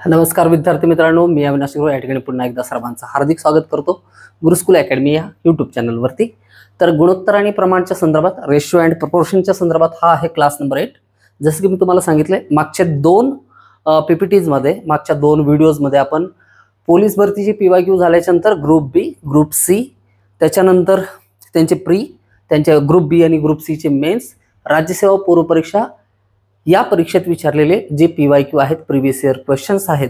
नमस्कार विद्यार्थी मित्रांनो, मी अविनाश गुरु या ठिकाणी पुन्हा एकदा सर्वांचं हार्दिक स्वागत करतो गुरुस्कूल अकॅडमी या यूट्यूब चॅनलवरती। तर गुणोत्तर आणि प्रमाणच्या संदर्भात रेशिओ अँड प्रपोर्शनच्या संदर्भात हा आहे क्लास नंबर 8। जसं की मी तुम्हाला सांगितले मागच्या दोन पीपीटीज मध्ये, मागच्या दोन व्हिडिओज मध्ये आपण पोलीस भरतीची पीवायक्यू झाल्याच्या नंतर ग्रुप बी, ग्रुप सी, त्याच्यानंतर त्यांचे त्यांच्या ग्रुप बी आणि ग्रुप सी चे मेन्स, राज्यसेवा पूर्व परीक्षा या परीक्षेत विचारलेले जे पीवायक्यू आहेत, प्रीवियस इयर क्वेश्चन्स आहेत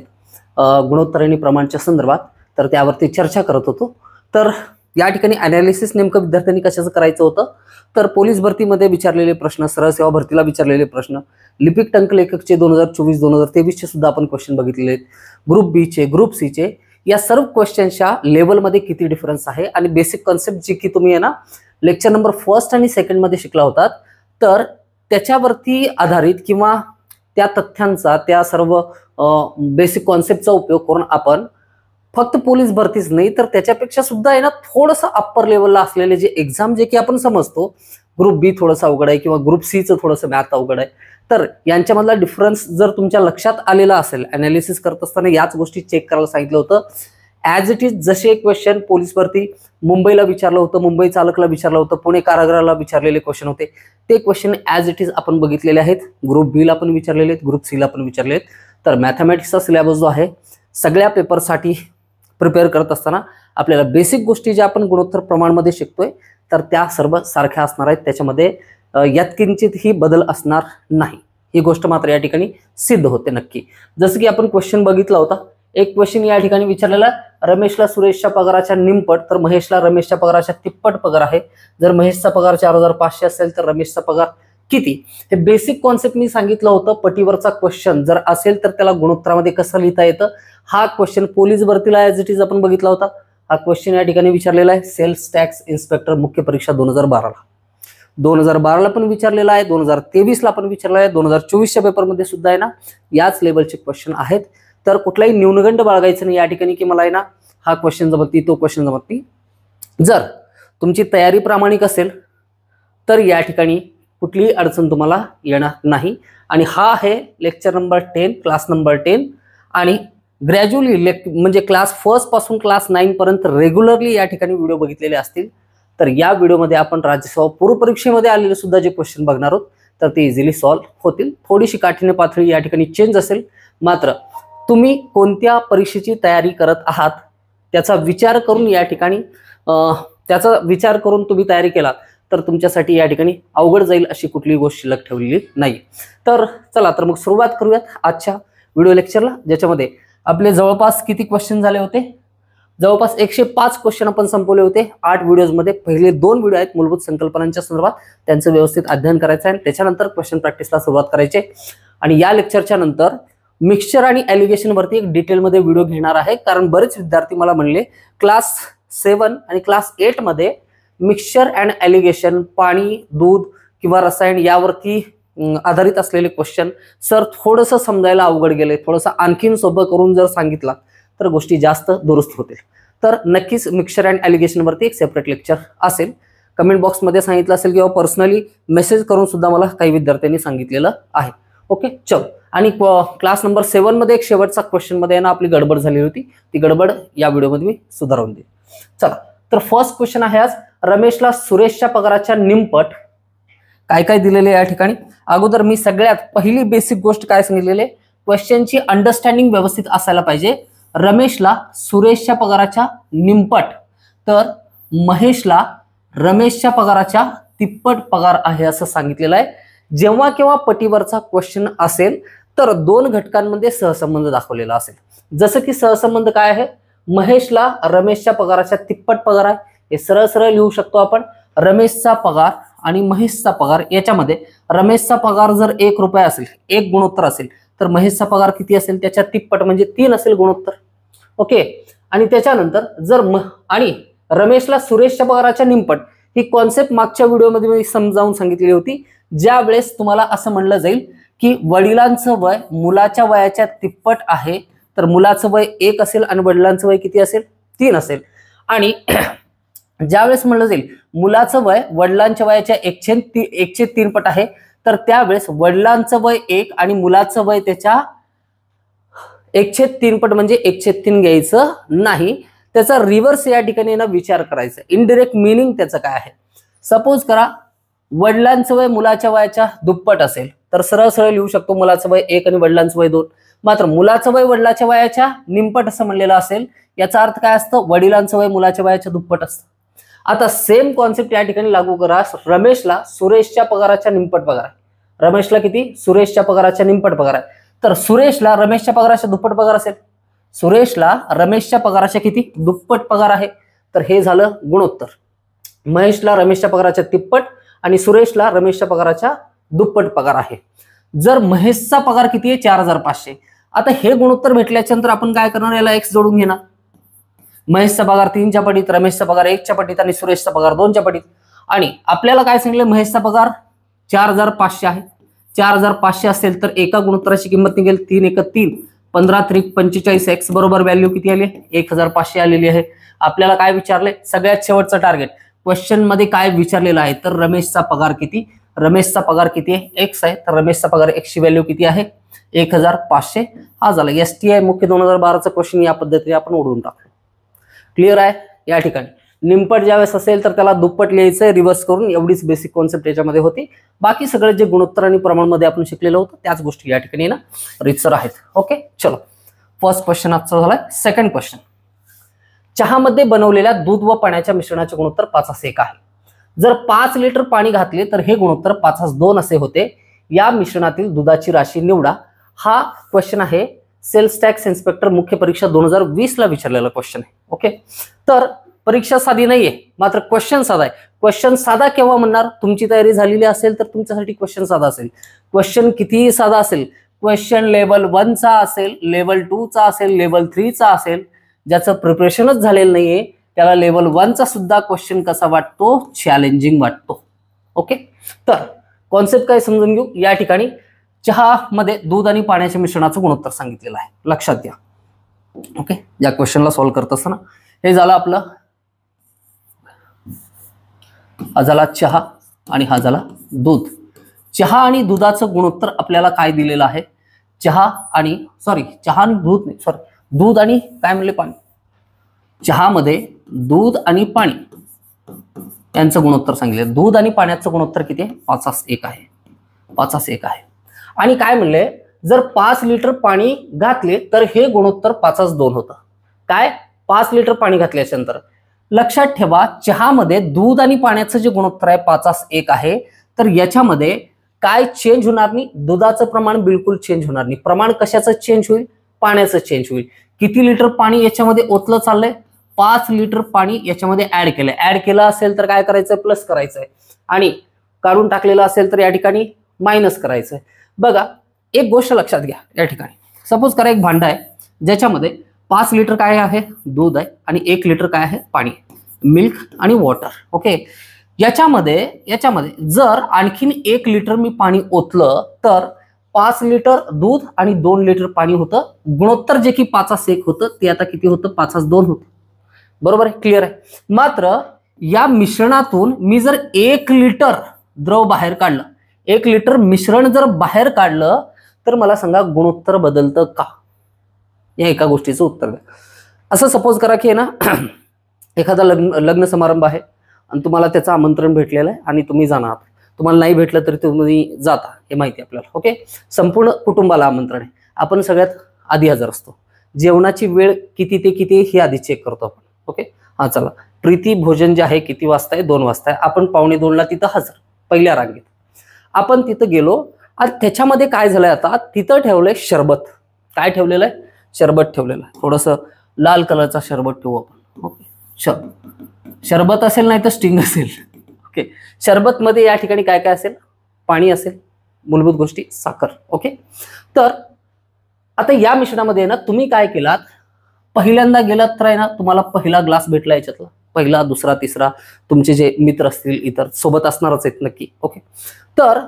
गुणोत्तर आणि प्रमाणच्या संदर्भात, तर त्यावरती चर्चा करत होतो। तर या ठिकाणी ॲनालिसिस नेमकं विद्यार्थ्यांनी कशाचं करायचं होतं, तर पोलीस भरतीमध्ये विचारलेले प्रश्न, सरळ सेवा भरतीला विचारलेले प्रश्न, लिपिक टंकलेखकचे 2024-2023 चे सुद्धा आपण क्वेश्चन बघितलेले आहेत, ग्रुप बी चे, ग्रुप सी चे, या सर्व क्वेश्चनच्या लेवलमध्ये किती डिफरन्स आहे आणि बेसिक कॉन्सेप्ट जी की तुम्ही आहे ना लेक्चर नंबर 1 आणि 2 मध्ये शिकला होतात, तर त्याच्यावरती आधारित किंवा त्या तथ्यांचा, त्या सर्व बेसिक कॉन्सेप्टचा उपयोग करून आपण फक्त पोलीस भरतीच नाही तर त्याच्यापेक्षा सुद्धा आहे ना थोडंसं अप्पर लेवलला असलेले जे एक्झाम जे की आपण समजतो, ग्रुप बी थोडंसं अवघड आहे किंवा ग्रुप सीचं थोडंसं मॅथ अवघड आहे, तर यांच्यामधला डिफरन्स जर तुमच्या लक्षात आलेला असेल, ॲनालिसिस करत असताना याच गोष्टी चेक करायला सांगितलं होतं। ॲज इट इज जसे क्वेश्चन पोलीस भरती मुंबईला विचारलं होतं, मुंबई चालकला विचारलं होतं, पुणे कारागृहाला विचारलेले क्वेश्चन होते, ते क्वेश्चन ॲज इट इज आपण बघितलेले आहेत। ग्रुप बी ला पण विचारलेले आहेत, ग्रुप सी ला पण विचारले आहेत। तर मॅथमॅटिक्सचा सिलेबस जो आहे सगळ्या पेपरसाठी प्रिपेअर करत असताना आपल्याला बेसिक गोष्टी ज्या आपण गुणोत्तर प्रमाणमध्ये शिकतोय तर त्या सर्व सारख्या असणार आहेत, त्याच्यामध्ये यात किंचितही बदल असणार नाही, ही गोष्ट मात्र या ठिकाणी सिद्ध होते नक्की। जसं की आपण क्वेश्चन बघितला होता, एक क्वेश्चन या ठिकाणी विचारलेला, रमेशला सुरेशच्या पगाराच्या निमपट तर महेशला रमेशच्या पगाराच्या तिप्पट पगार आहे, जर महेशचा पगार 4500 असेल तर रमेशचा पगार किती, हे बेसिक कॉन्सेप्ट मी सांगितलं होतं। पटीवरचा क्वेश्चन जर असेल तर त्याला गुणोत्तरामध्ये कसं लिहिता येतं, हा क्वेश्चन पोलीस भरतीला ॲज इट इज आपण बघितला होता। हा क्वेश्चन या ठिकाणी विचारलेला आहे सेल्स टॅक्स इन्स्पेक्टर मुख्य परीक्षा 2012 ला पण विचारलेला आहे, 2023 ला पण विचारला आहे, 2024च्या पेपरमध्ये सुद्धा आहे ना याच लेवलचे क्वेश्चन आहेत। तर कुठलाही न्यूनगंड बाळगायचं नाही या ठिकाणी की मला आहे ना हा क्वेश्चन जमत नाही, तो क्वेश्चन जमत नाही। जर तुमची तयारी प्रामाणिक असेल तर या ठिकाणी कुठलीही अडचण तुम्हाला येणार नाही। आणि हा आहे लेक्चर नंबर 10, क्लास नंबर 10, आणि ग्रॅज्युअली म्हणजे क्लास 1 पासून क्लास 9 पर्यंत रेग्युलरली या ठिकाणी व्हिडिओ बघितलेले असतील तर या व्हिडिओमध्ये आपण राज्यसेवा पूर्व परीक्षेमध्ये आलेले सुद्धा जे क्वेश्चन बघणार आहोत तर ते इझिली सॉल्व्ह होतील। थोडीशी काठीण्य पातळी या ठिकाणी चेंज असेल, मात्र तुम्ही कोणत्या परीक्षेची तयारी करत आहात त्याचा विचार करून या ठिकाणी तुम्ही तयारी केलात तर तुमच्यासाठी या ठिकाणी अवघड जाईल अशी कुठलीही गोष्ट शिल्लक ठेवलेली नाही। तर चला तर मग सुरुवात करूयात आजच्या व्हिडिओ लेक्चरला, ज्याच्यामध्ये आपले जवळपास किती क्वेश्चन झाले होते, जवळपास 105 क्वेश्चन आपण संपवले होते 8 व्हिडिओजमध्ये। पहिले 2 व्हिडिओ आहेत मूलभूत संकल्पनांच्या संदर्भात, त्यांचं व्यवस्थित अध्ययन करायचं आहे, त्याच्यानंतर क्वेश्चन प्रॅक्टिसला सुरुवात करायची। आणि या लेक्चरच्या नंतर मिक्सचर आणि ॲलिगेशन वरती एक डिटेलमध्ये व्हिडिओ घेणार आहे, कारण बरेच विद्यार्थी मला म्हणले क्लास 7 आणि क्लास 8 मध्ये मिक्सचर अँड ॲलिगेशन, पाणी, दूध किंवा रसायन यावरती आधारित असलेले क्वेश्चन सर थोडंसं समजायला अवघड गेले, थोडंसं आणखीन सोपं करून जर सांगितलं तर गोष्टी जास्त दुरुस्त होतील। तर नक्कीच मिक्सचर अँड ॲलिगेशन वरती एक सेपरेट लेक्चर असेल, कमेंट बॉक्समध्ये सांगितलं असेल किंवा पर्सनली मेसेज करून सुद्धा मला काही विद्यार्थ्यांनी सांगितलेलं आहे। ओके चल, आणि क्लास नंबर 7 मध्ये एक शेवटचा क्वेश्चन मध्ये ना आपली गडबड झाली होती, ती गडबड या व्हिडिओमध्ये मी सुधारून देईन। चला तर फर्स्ट क्वेश्चन आहे आज, रमेशला सुरेशच्या पगाराच्या निमपट काय काय दिलेले या ठिकाणी। अगोदर मी सगळ्यात पहिली बेसिक गोष्ट काय सांगितलेली, क्वेश्चनची अंडरस्टँडिंग व्यवस्थित असायला पाहिजे। रमेशला सुरेशच्या पगाराच्या निमपट तर महेशला रमेशच्या पगाराच्या तिप्पट पगार आहे असं सांगितलेलं आहे। जेव्हा केव्हा पटीवरचा क्वेश्चन असेल तर 2 घटकांमध्ये सहसंबंध दाखवलेला असेल, जसं की सहसंबंध काय आहे, महेशला रमेशच्या पगाराच्या तिप्पट पगार आहे, हे सरळ सरळ लिहू शकतो आपण। रमेशचा पगार आणि महेशचा पगार याच्यामध्ये रमेशचा पगार जर 1 रुपया असेल, 1 गुणोत्तर असेल, तर महेशचा पगार किती असेल, त्याच्या तिप्पट म्हणजे 3 असेल गुणोत्तर। ओके, आणि त्याच्यानंतर जर आणि रमेशला सुरेशच्या पगाराच्या निमपट ही कॉन्सेप्ट मागच्या व्हिडिओमध्ये मी समजावून सांगितलेली होती, ज्या वेळेस तुम्हाला असं म्हणलं जाईल की वडिलांचं वय मुलाच्या वयाच्या तिप्पट आहे, तर मुलाचं वय 1 असेल आणि वडिलांचं वय किती असेल, 3 असेल। आणि ज्यावेळेस म्हणलं जाईल मुलाचं वय वडिलांच्या वयाच्या 1/3 पट आहे, तर त्यावेळेस वडिलांचं वय 1 आणि मुलाचं वय त्याच्या 1/3 पट म्हणजे 1/3 घ्यायचं नाही, त्याचा रिव्हर्स या ठिकाणी ना विचार करायचा. इनडायरेक्ट मिनिंग त्याचं काय आहे. सपोज करा वडिलांचं वय मुलाच्या वयाच्या दुप्पट असेल तर सरळ सरळ लिहू शकतो मुलाचं वय 1 आणि वडिलांचं वय 2. मात्र मुलाचं वय वडिलाच्या वयाच्या निमपट असं म्हणलेलं असेल, याचा अर्थ काय असतं, वडिलांचं वय मुलाच्या वयाच्या दुप्पट असतं. आता सेम कॉन्सेप्ट या ठिकाणी लागू करा. रमेशला सुरेशच्या पगाराच्या निमपट पगार आहे. रमेशला किती, सुरेशच्या पगाराच्या निमपट पगार आहे. तर सुरेशला रमेशच्या पगाराच्या दुप्पट पगार असेल, सुरेशला रमेशच्या पगाराच्या किती, दुप्पट पगार आहे. तर हे झालं गुणोत्तर. महेशला रमेशच्या पगाराच्या तिप्पट आणि सुरेशला रमेशच्या पगाराच्या दुप्पट पगार आहे. जर महेशचा पगार किती आहे, 4500. आता हे गुणोत्तर भेटल्याच्या नंतर आपण काय करणार, याला x जोडून घेणार. महेशचा पगार 3च्या पटीत, रमेशचा पगार 1च्या पटीत आणि सुरेशचा पगार 2च्या पटीत. आणि आपल्याला काय सांगितलं, महेशचा पगार 4500 आहे. 4500 असेल तर एका गुणोत्तराची किंमत निघेल 3 × 3 15 × 45 x बरोबर व्हॅल्यू किती आली, 1500 आलेली आहे. आपल्याला काय विचारले, सगळ्यात शेवटचं टार्गेट क्वेश्चन मध्ये काय विचारलेलं आहे, तर रमेशचा पगार किती, रमेशचा पगार किती आहे, x आहे. तर रमेशचा पगार x ची व्हॅल्यू किती आहे, 1500. हा झाला STI मुख्य 2012चा क्वेश्चन. या पद्धतीने आपण उडवून टाकलो. क्लिअर आहे. या ठिकाणी निमपट ज्यावेळेस असेल तर त्याला दुप्पट लिहायचं रिव्हर्स करून, एवढीच बेसिक कॉन्सेप्ट याच्यामध्ये होती. बाकी सगळे जे गुणोत्तर आणि प्रमाणमध्ये आपण शिकलेलं होतं त्याच गोष्टी या ठिकाणी ना रितसर आहेत. ओके, चलो फर्स्ट क्वेश्चन आजचा झालाय. सेकंड क्वेश्चन, चहामध्ये बनवलेल्या दूध व पाण्याच्या मिश्रणाचे गुणोत्तर 5:1 आहे. जर 5 लिटर पाणी घातले तर हे गुणोत्तर 5:2 असे होते. या मिश्रणातील दुधाची राशी निवडा. हा क्वेश्चन आहे सेल्स टॅक्स इन्स्पेक्टर मुख्य परीक्षा 2020 ला विचारलेला क्वेश्चन आहे. ओके, तर परीक्षा साधी नाहीये, मात्र क्वेश्चन साधा आहे. क्वेश्चन साधा केव्हा म्हणणार, तुमची तयारी झालेली असेल तर तुमच्यासाठी क्वेश्चन साधा असेल. क्वेश्चन कितीही साधा असेल, क्वेश्चन लेवल 1 चा असेल, लेवल 2 चा असेल, लेवल 3 चा असेल, ज्याचं प्रिपरेशनच झालेलं नाहीये त्याला लेवल 1 चा सुद्धा क्वेश्चन कसा वाटतो, चॅलेंजिंग वाटतो. ओके, तर कॉन्सेप्ट काय समजून घेऊ. या ठिकाणी चहा मध्ये दूध आणि पाण्याच्या मिश्रणाचं गुणोत्तर सांगितलेलं आहे, लक्षात घ्या. ओके, या क्वेश्चनला सॉल्व्ह करत असताना हे झालं आपलं, हा झाला चहा आणि हा झाला दूध. चहा आणि दुधाचं गुणोत्तर आपल्याला काय दिलेलं आहे, चहा आणि दूध नाही, दूध आणि काय म्हणले, पाणी. चहामध्ये दूध आणि पाणी यांचं गुणोत्तर सांगितलं. दूध आणि पाण्याचं गुणोत्तर किती आहे, 5:1 आहे. 5:1 आहे. आणि काय म्हणले, जर 5 लिटर पाणी घातले तर हे गुणोत्तर 5:2 होतं. काय, 5 लिटर पाणी घातल्याच्या नंतर. लक्षात ठेवा, चहामध्ये दूध आणि पाण्याचं जे गुणोत्तर आहे 5:1 आहे. तर याच्यामध्ये काय चेंज होणार नाही, दुधाचं प्रमाण बिलकुल चेंज होणार नाही. प्रमाण कशाचं चेंज होईल, पाण्याचं चेंज होईल. किती लिटर पाणी याच्यामध्ये ओतलं चाललंय, 5 लिटर पाणी याच्यामध्ये ऍड केलंय. ऍड केलं असेल तर काय करायचंय, प्लस करायचंय. आणि काढून टाकलेलं असेल तर या ठिकाणी मायनस करायचंय. बघा, एक गोष्ट लक्षात घ्या. या ठिकाणी सपोज करा एक भांडं आहे ज्याच्यामध्ये 5 लिटर काय आहे, दूध आहे आणि 1 लिटर काय आहे, पाणी, मिल्क आणि वॉटर. ओके, याच्यामध्ये जर आणखीन 1 लिटर मी पाणी ओतलं तर 5 लिटर दूध आणि 2 लिटर पाणी होतं. गुणोत्तर जे की 5:1 होतं ते आता किती होतं, 5:2 होतं. बरोबर आहे, क्लिअर आहे. मात्र या मिश्रणातून मी जर 1 लिटर द्रव बाहेर काढलं, 1 लिटर मिश्रण जर बाहेर काढलं तर मला सांगा गुणोत्तर बदलतं का, या एका गोष्टीचं उत्तर द्या. असं सपोज करा की ना एखादा लग्न समारंभ आहे आणि तुम्हाला त्याचं आमंत्रण भेटलेलं आहे आणि तुम्ही जाणार. तुम्हाला नाही भेटलं तरी तुम्ही जाता, हे माहिती आपल्याला. ओके, संपूर्ण कुटुंबाला आमंत्रण आहे. आपण सगळ्यात आधी हजर असतो. जेवणाची वेळ किती ते किती हे आधी चेक करतो आपण. ओके, हा चला, प्रीती भोजन जे आहे किती वाजता आहे, 2 वाजता आहे. आपण 1:45ला तिथं हजर, पहिल्या रांगेत. आपण तिथं गेलो आणि त्याच्यामध्ये काय झालंय, आता तिथं ठेवलंय शरबत. काय ठेवलेलं आहे, शरबत ठेवलेलं आहे. थोडंसं लाल कलरचा शरबत ठेवू आपण. ओके, शरबत असेल नाही तर स्टिंग असेल. ओके, शरबत मध्ये या ठिकाणी काय काय असेल, पाणी असेल, मूलभूत गोष्टी, साखर. ओके, तर आता या मिश्रणामध्ये ना तुम्ही काय केलात, पहिल्यांदा गेलात तर आहे ना तुम्हाला पहिला ग्लास भेटला, याच्यातला पहिला, दुसरा, तिसरा, तुमचे जे मित्र असतील इतर सोबत असणारच आहेत नक्की. ओके, तर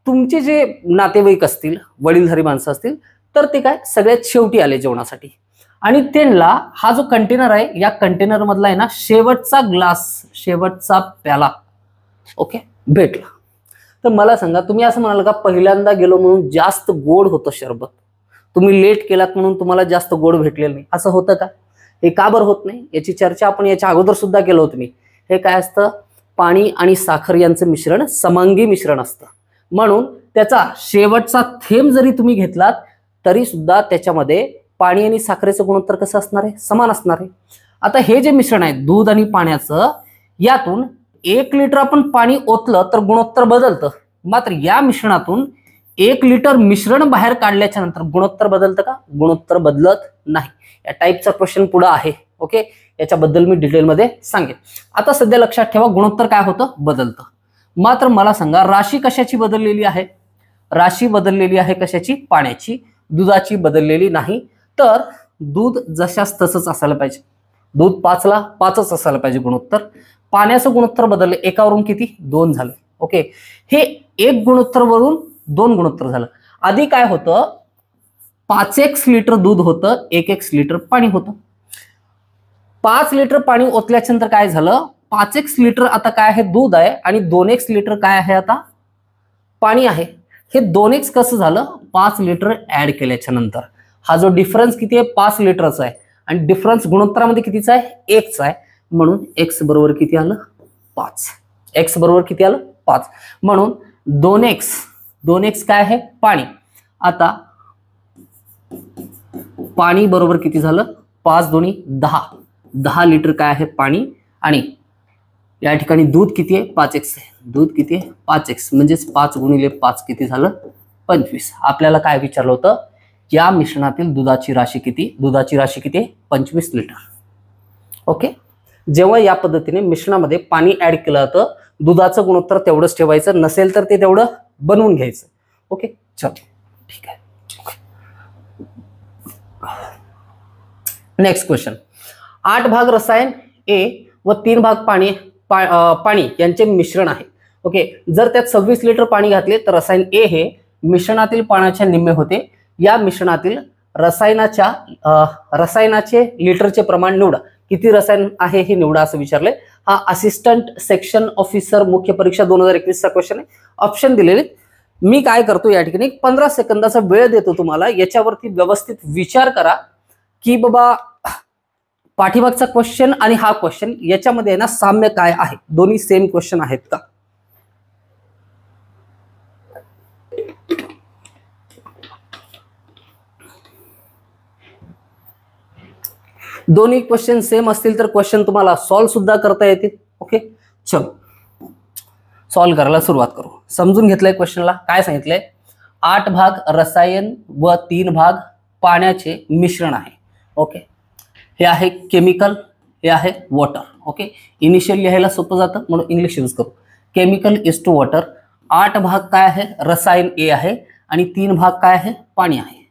तुमचे जे नातेवाईक असतील, वडीलधारी माणसं असतील तर ते काय सगळ्यात शेवटी आले जेवणासाठी. आणि त्यांना हा जो कंटेनर आहे या कंटेनर मधला आहे ना शेवटचा ग्लास, शेवटचा प्याला ओके भेटला. तर मला सांगा, तुम्ही असं म्हणाल का पहिल्यांदा गेलो म्हणून जास्त गोड होतं शरबत, तुम्ही लेट केलात म्हणून तुम्हाला जास्त गोड भेटलेलं नाही, असं होतं का? हे का बरं होत नाही याची चर्चा आपण याच्या अगोदर सुद्धा केलं होतं मी. हे काय असतं, पाणी आणि साखर यांचं मिश्रण समांगी मिश्रण असतं, म्हणून त्याचा शेवटचा थेंब जरी तुम्ही घेतलात तरी सुद्धा त्याच्यामध्ये पाणी आणि साखरेचं गुणोत्तर कसं असणार आहे, समान असणार आहे. आता हे जे मिश्रण आहे दूध आणि पाण्याचं, यातून 1 लिटर आपण पाणी ओतलं तर गुणोत्तर बदलतं, मात्र या मिश्रणातून 1 लिटर मिश्रण बाहेर काढल्याच्या नंतर गुणोत्तर बदलतं का? गुणोत्तर बदलत नाही. या टाईपचा क्वेश्चन पुढे आहे. ओके, याच्याबद्दल मी डिटेलमध्ये सांगेन. आता सध्या लक्षात ठेवा, गुणोत्तर काय होतं, बदलतं. मात्र मला सांगा, राशी कशाची बदललेली आहे? राशी बदललेली आहे कशाची? पाण्याची. दुधाची बदललेली नाही. तर दूध जशास तसंच असायला पाहिजे. दूध 5ला 5च असायला पाहिजे गुणोत्तर. पाण्याचं गुणोत्तर बदललं, एकावरून किती? 2 झालं. ओके, हे 1 गुणोत्तर वरून 2 गुणोत्तर झालं. आधी काय होतं, 5x लिटर दूध होतं, 1x लिटर पाणी होतं. 5 लिटर पाणी ओतल्याच्या नंतर काय झालं, 5x लिटर आता काय आहे, दूध आहे, आणि 2x लिटर काय आहे, आता पाणी आहे. हे 2x कसं झालं, 5 लिटर ऍड केल्याच्या नंतर. हा जो डिफरन्स किती आहे, 5 लिटरचा आहे, आणि डिफरन्स गुणोत्तरामध्ये कितीचा आहे, 1 आहे, म्हणून x बरोबर किती आलं, 5. x बरोबर किती आलं, 5. म्हणून 2x काय आहे, पाणी. आता पाणी बरोबर किती झालं, 5 दोन्ही 10 लिटर काय आहे, पाणी. आणि या ठिकाणी दूध किती आहे, 5x आहे. दूध किती आहे, 5x, म्हणजेच 5 गुणिले 5 किती झालं, 25. आपल्याला काय विचारलं होतं, या मिश्रणातील दुधाची राशी किती? दुधाची राशी किती आहे, 25 लिटर. ओके, जेव्हा या पद्धतीने मिश्रणामध्ये पाणी ऍड केलं जातं, दुधाचं गुणोत्तर तेवढंच ठेवायचं, नसेल तर ते तेवढं बनवून घ्यायचं. ओके, चलो ठीक आहे. Next question. 8 भाग रसायन ए व 3 भाग पाणी यांचे मिश्रण आहे. ओके, जर त्यात 26 लिटर पाणी घातले तर रसायन ए हे मिश्रणातील पाण्याच्या निम्मे होते. या मिश्रणातील रसायनाचे लिटरचे प्रमाण निवडा. किती रसायन आहे हे निवडा असं विचारले. हा असिस्टंट सेक्शन ऑफिसर मुख्य परीक्षा 2021 चा क्वेश्चन आहे. ऑप्शन दिलेले. मी काय करतो या ठिकाणी 15 सेकंदाचा वेळ देतो तुम्हाला, याच्यावरती व्यवस्थित विचार करा की बाबा पाठीमागचा क्वेश्चन आणि हा क्वेश्चन याच्यामध्ये ना साम्य काय आहे, दोन्ही सेम क्वेश्चन आहेत का. दोन्ही क्वेश्चन सेम असतील तर क्वेश्चन तुम्हाला सॉल्व्ह सुद्धा करता येतील. ओके, चलो सॉल्व्ह करायला सुरुवात करू. समजून घेतलंय क्वेश्चनला, काय सांगितलंय, 8 भाग रसायन व 3 भाग पाण्याचे मिश्रण आहे. ओके, हे आहे केमिकल, हे आहे वॉटर. ओके, इनिशियल लिहायला सोपं जातं म्हणून इंग्लिश यूज करू. Chemical is to water. 8 भाग काय आहे, रसायन ए आहे, आणि 3 भाग काय आहे, पाणी आहे.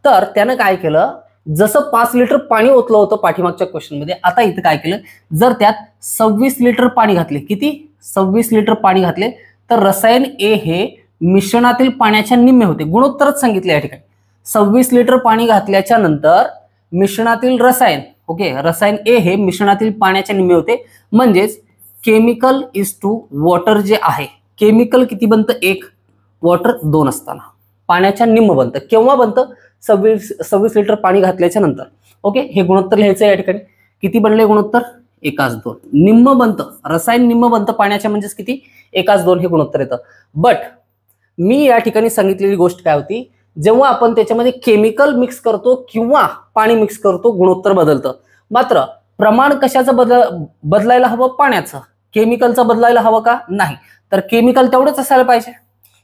तर त्यानं काय केलं, जसं 5 लिटर पाणी ओतलं होतं पाठीमागच्या क्वेश्चन मध्ये, आता इथं काय केलं, जर त्यात 26 लिटर पाणी घातले, किती, 26 लिटर पाणी घातले, तर रसायन ए हे मिश्रणातील पाण्याच्या निम्मे होते. गुणोत्तरच सांगितले या ठिकाणी. 26 लिटर पाणी घातल्याच्या नंतर मिश्रणातील रसायन, ओके, रसायन ए हे मिश्रणातील पाण्याच्या निम्मे होते. म्हणजेच केमिकल इज टू वॉटर जे आहे, केमिकल किती बनतं, 1, वॉटर 2 असताना पाण्याच्या निम्म बनतं. केव्हा बनतं, 26 लिटर पाणी घातल्याच्या नंतर. ओके, हे गुणोत्तर लिहायचं या ठिकाणी. किती बनले गुणोत्तर, 1:2. निम्म बनतं, रसायन निम्म बनतं पाण्याच्या, म्हणजेच किती, 1:2 हे गुणोत्तर येतं. बट मी या ठिकाणी सांगितलेली गोष्ट काय होती, जेव्हा आपण त्याच्यामध्ये केमिकल मिक्स करतो किंवा पाणी मिक्स करतो गुणोत्तर बदलतं. मात्र प्रमाण कशाचं बदलायला हवं, पाण्याचं. केमिकलचं बदलायला हवं का, नाही. तर केमिकल तेवढंच असायला पाहिजे.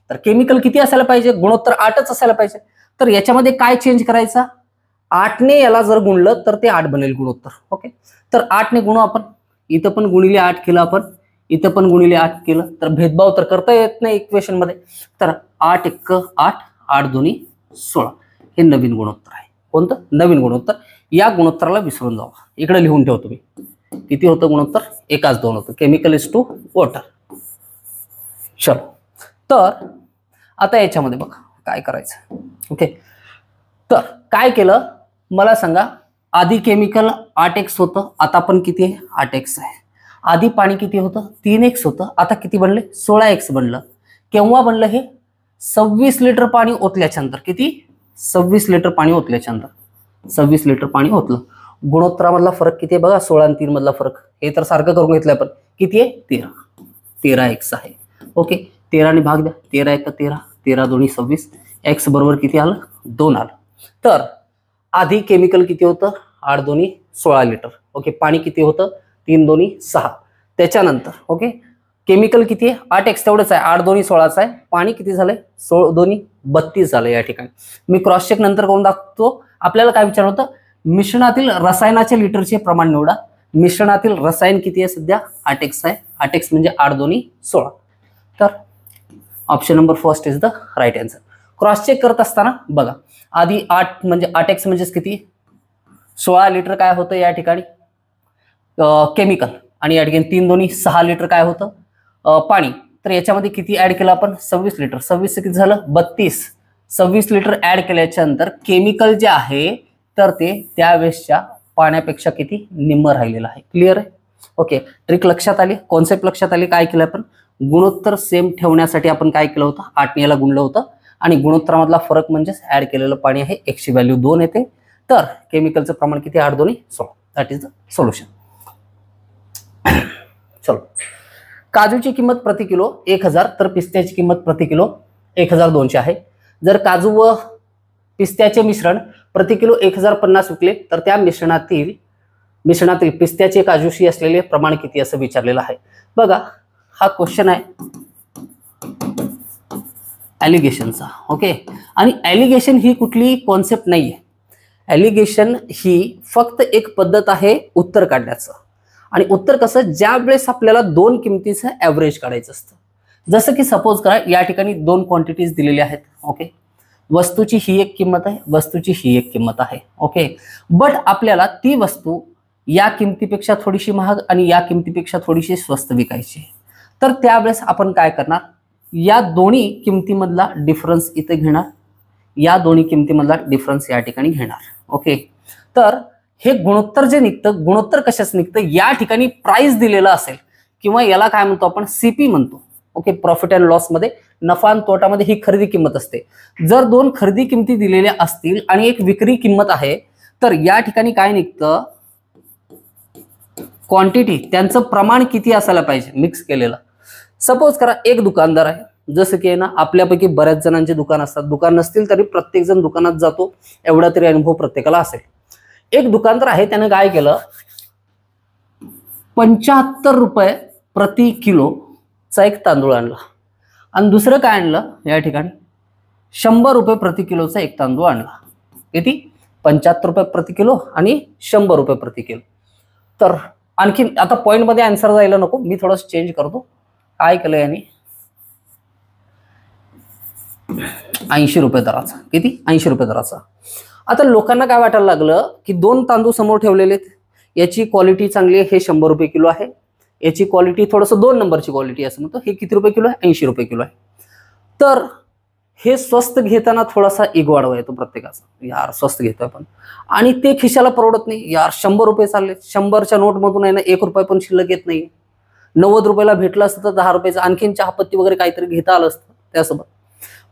तर केमिकल किती असायला पाहिजे, गुणोत्तर 8च असायला पाहिजे. तर याच्यामध्ये काय चेंज करायचा, 8ने याला जर गुणलं तर ते 8 बनेल गुणोत्तर. ओके, तर 8ने गुणू आपण. इथं पण गुणिले 8 केलं आपण, इथं पण गुणिले 8 केलं, तर भेदभाव तर करता येत नाही इक्वेशन मध्ये. तर 8 1 8, 8 2 16 हे नवीन गुणोत्तर आहे. कोणतं, नवीन गुणोत्तर. या गुणोत्तराला विसरून जावा, इकडे लिहून ठेवतो मी. किती होतं गुणोत्तर, 1:2 होतं. Chemical is to water. चलो, तर आता याच्यामध्ये बघा काय करायचं. ओके, तर काय केलं मला सांगा. आधी केमिकल 8x होतं, आता पण किती आहे, 8x आहे. आधी पाणी किती होतं, 3x होतं, आता किती बनले, 16x बनलं. केव्हा बनलं हे, 26 लिटर पाणी ओतल्याच्या नंतर. किती, 26 लिटर पाणी ओतल्याच्यानंतर 26 लिटर पाणी ओतलं. गुणोत्तरामधला फरक किती आहे बघा, 16 आणि 3 मधला फरक. हे तर सारखं करून घेतलंय आपण. किती आहे? 13 एक्स आहे. ओके, 13 ने भाग द्या. 13 1 13, 13 2 26. एक्स बरोबर किती आलं? 2 आलं. तर आधी केमिकल किती होतं? 8 2 16 लिटर. ओके, पाणी किती होतं? 3 2 6. त्याच्यानंतर ओके केमिकल किती आहे? 8x तेवढंच आहे. 8 2 16च आहे. पाणी किती झालंय? 16 2 32 झालं या ठिकाणी. मी क्रॉस चेक नंतर करून दाखवतो. आपल्याला काय विचारलं होतं? मिश्रणातील रसायनाच्या लिटरचे प्रमाण निवडा. मिश्रणातील रसायन किती आहे सध्या? 8x आहे. 8x म्हणजे 8 2 16. तर option number first is the right answer. Cross check करत असताना बघा, आधी 8 म्हणजे 8x म्हणजे किती? 16 लिटर काय होतं या ठिकाणी केमिकल, आणि या ठिकाणी 3 2 6 लिटर काय होतं पाणी. तर याच्यामध्ये किती ऍड केलं आपण? 26 लिटर. 26 किती झालं? 32. 26 लिटर ऍड केल्याच्या नंतर केमिकल जे आहे तर ते त्यावेळेसच्या पाण्यापेक्षा किती निम्म राहिलेलं आहे. क्लिअर आहे? ओके, ट्रिक लक्षात आली, कॉन्सेप्ट लक्षात आली. काय केलं आपण? गुणोत्तर सेम ठेवण्यासाठी आपण काय केलं होतं? 8 ने याला गुणलं होतं, आणि गुणोत्तरामधला फरक म्हणजेच ऍड केलेलं पाणी आहे. x ची व्हॅल्यू 2 येते. तर केमिकलचं प्रमाण किती? 8 2 16. That is the solution. चलो, काजूची किंमत प्रति किलो 1000, तर पिस्त्याची किंमत प्रति किलो 1200 आहे. जर काजू व पिस्त्याचे मिश्रण प्रति किलो 1050 विकले तर त्या मिश्रणातील पिस्त्याचे काजूशी असलेले प्रमाण किती असं विचारलेलं आहे. बघा, हा क्वेश्चन आहे ॲलिगेशनचा. ओके, आणि ॲलिगेशन ही कुठली कॉन्सेप्ट नाही आहे. ॲलिगेशन ही फक्त एक पद्धत आहे उत्तर काढण्याचं. आणि उत्तर कसं? ज्या वेळेस आपल्याला दोन किमतीचं ॲव्हरेज काढायचं असतं. जसं की सपोज करा, या ठिकाणी 2 क्वांटिटीज दिलेल्या आहेत. ओके, वस्तूची ही एक किंमत आहे, वस्तूची ही एक किंमत आहे. ओके, बट आपल्याला ती वस्तू या किमतीपेक्षा थोडीशी महाग आणि या किमतीपेक्षा थोडीशी स्वस्त विकायची आहे. तर त्यावेळेस आपण काय करणार? या दोन्ही किमतीमधला डिफरन्स इथे घेणार, या दोन्ही किमतीमधला डिफरन्स या ठिकाणी घेणार. ओके, तर हे गुणोत्तर जे निघतं, गुणोत्तर कशाच निघतं? या ठिकाणी प्राइस दिलेला असेल किंवा याला काय म्हणतो आपण? सीपी म्हणतो. ओके, प्रॉफिट अँड लॉस मध्ये, नफा आणि तोटामध्ये ही खरेदी किंमत असते. जर 2 खरेदी किमती दिलेल्या असतील आणि एक विक्री किंमत आहे, तर या ठिकाणी काय निघतं? क्वांटिटी, त्यांचं प्रमाण किती असायला पाहिजे मिक्स केलेलं. सपोज करा, एक दुकानदार आहे, जसं की ना आपल्यापैकी बऱ्याच जणांचे दुकान असतात. दुकान नसतील तरी प्रत्येक जण दुकानात जातो, एवढा तरी अनुभव प्रत्येकाला असेल. एक दुकानदार आहे, त्याने काय केलं? 75 रुपये प्रति किलोचा एक तांदूळ आणला, आणि दुसरं काय आणलं? या ठिकाणी 100 रुपये प्रति किलोचा एक तांदूळ आणला. किती? 75 रुपये प्रति किलो आणि 100 रुपये प्रति किलो. तर आणखी आता पॉइंट मध्ये आन्सर जायला नको, मी थोडंसं चेंज करतो. काय केलं याने? 80 रुपये दराचा. किती? 80 रुपये दराचा. आता लोकांना काय वाटायला लागलं की 2 तांदूळ समोर ठेवलेले, याची क्वालिटी चांगली आहे, हे 100 रुपये किलो आहे. याची क्वालिटी थोडंसं 2 नंबरची क्वालिटी असं म्हणतो, हे किती रुपये किलो आहे? 80 रुपये किलो आहे. तर हे स्वस्त घेताना थोडासा इगो वाढवा येतो प्रत्येकाचा, यार स्वस्त घेतोय आपण, आणि ते खिशाला परवडत नाही. यार 100 रुपये चालले, 100च्या नोटमधून आहे ना 1 रुपया पण शिल्लक येत नाही. 90 रुपयाला भेटलं असतं तर 10 रुपयाचं आणखीन चहापत्ती वगैरे काहीतरी घेता आलं असतं त्यासोबत.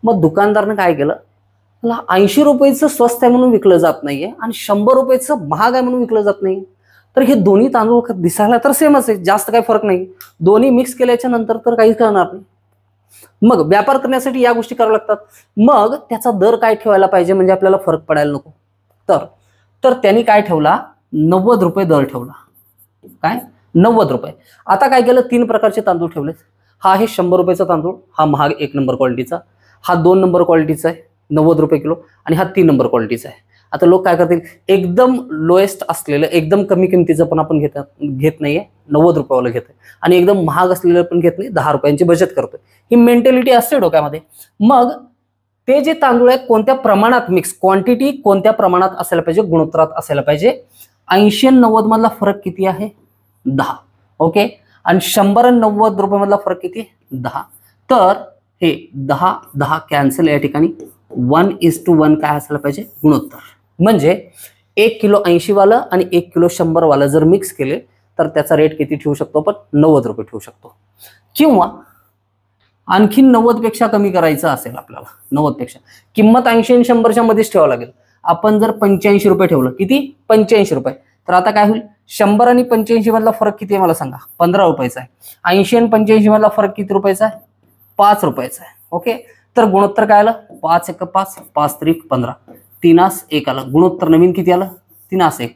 मग दुकानदारानं काय केलं? मला 80 रुपयाचं स्वस्त आहे म्हणून विकलं जात नाहीये आणि 100 रुपयाचं महाग आहे म्हणून विकलं जात नाही. तर हे दोन्ही तांदूळ दिसायला तर सेमच आहे, जास्त काही फरक नाही. दोन्ही मिक्स केल्याच्या नंतर तर काहीच करणार नाही. मग व्यापार करण्यासाठी या गोष्टी कराव्या लागतात. मग त्याचा दर काय ठेवायला पाहिजे म्हणजे आपल्याला फरक पडायला नको. तर त्यांनी काय ठेवला? 90 रुपये दर ठेवला. काय? 90 रुपये. आता काय केलं? 3 प्रकारचे तांदूळ ठेवले. हा आहे 100 रुपयाचा तांदूळ, हा महाग 1 नंबर क्वालिटीचा, हा 2 नंबर क्वालिटीचा आहे 90 रुपये किलो, आणि हा 3 नंबर क्वालिटीचा आहे. आता लोक काय करतील? एकदम लोएस्ट असलेलं, एकदम कमी किमतीचं पण आपण घेत नाहीये, 90 रुपयावाला घेतोय, आणि एकदम महाग असलेलं पण घेत नाही, 10 रुपयांची बचत करतोय. ही मेंटॅलिटी असते डोक्यामध्ये. मग ते जे तांदूळ आहेत कोणत्या प्रमाणात मिक्स, क्वांटिटी कोणत्या प्रमाणात असायला पाहिजे? गुणोत्तरात असायला पाहिजे. 80 आणि 90 मधला फरक किती आहे? 10. ओके, आणि 100 आणि 90 रुपये मधला फरक किती? 10. तर हे 10 कॅन्सल, या ठिकाणी 1:1 काय असायला पाहिजे? गुणोत्तर. म्हणजे 1 किलो 80 वाला आणि 1 किलो 100 वाला जर मिक्स केले तर त्याचा रेट किती ठेवू शकतो आपण? 90 रुपये ठेवू शकतो. किंवा आणखी 90 पेक्षा कमी करायचं असेल आपल्याला, 90 पेक्षा किंमत 80 आणि 100च्या मध्येच ठेवावं लागेल. आपण जर 85 रुपये ठेवलं, किती 85 रुपये, तर आता काय होईल 100 आणि 85 मधला फरक किती आहे मला सांगा, 15 रुपयाचा आहे. 80 आणि 85 मधला फरक किती रुपयाचा आहे, 5 रुपयाचा आहे. ओके, तर गुणोत्तर काय आलं, 5 × 5 5 × 15 3 आलं. गुणोत्तर नवीन किती आलं, 3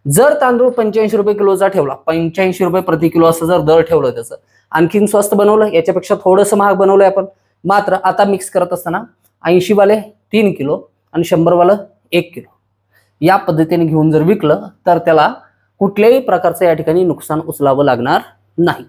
जर तांदूळ 85 रुपये किलोचा ठेवला, 85 रुपये प्रति किलो असं जर दर ठेवलं, त्याचं आणखीन स्वस्त बनवलं, याच्यापेक्षा थोडंसं महाग बनवलंय आपण. मात्र आता मिक्स करत असताना 80 वाले 3 किलो आणि 100 वालं 1 किलो या पद्धतीने घेऊन जर विकलं तर त्याला कुठल्याही प्रकारचं या ठिकाणी नुकसान उचलावं लागणार नाही.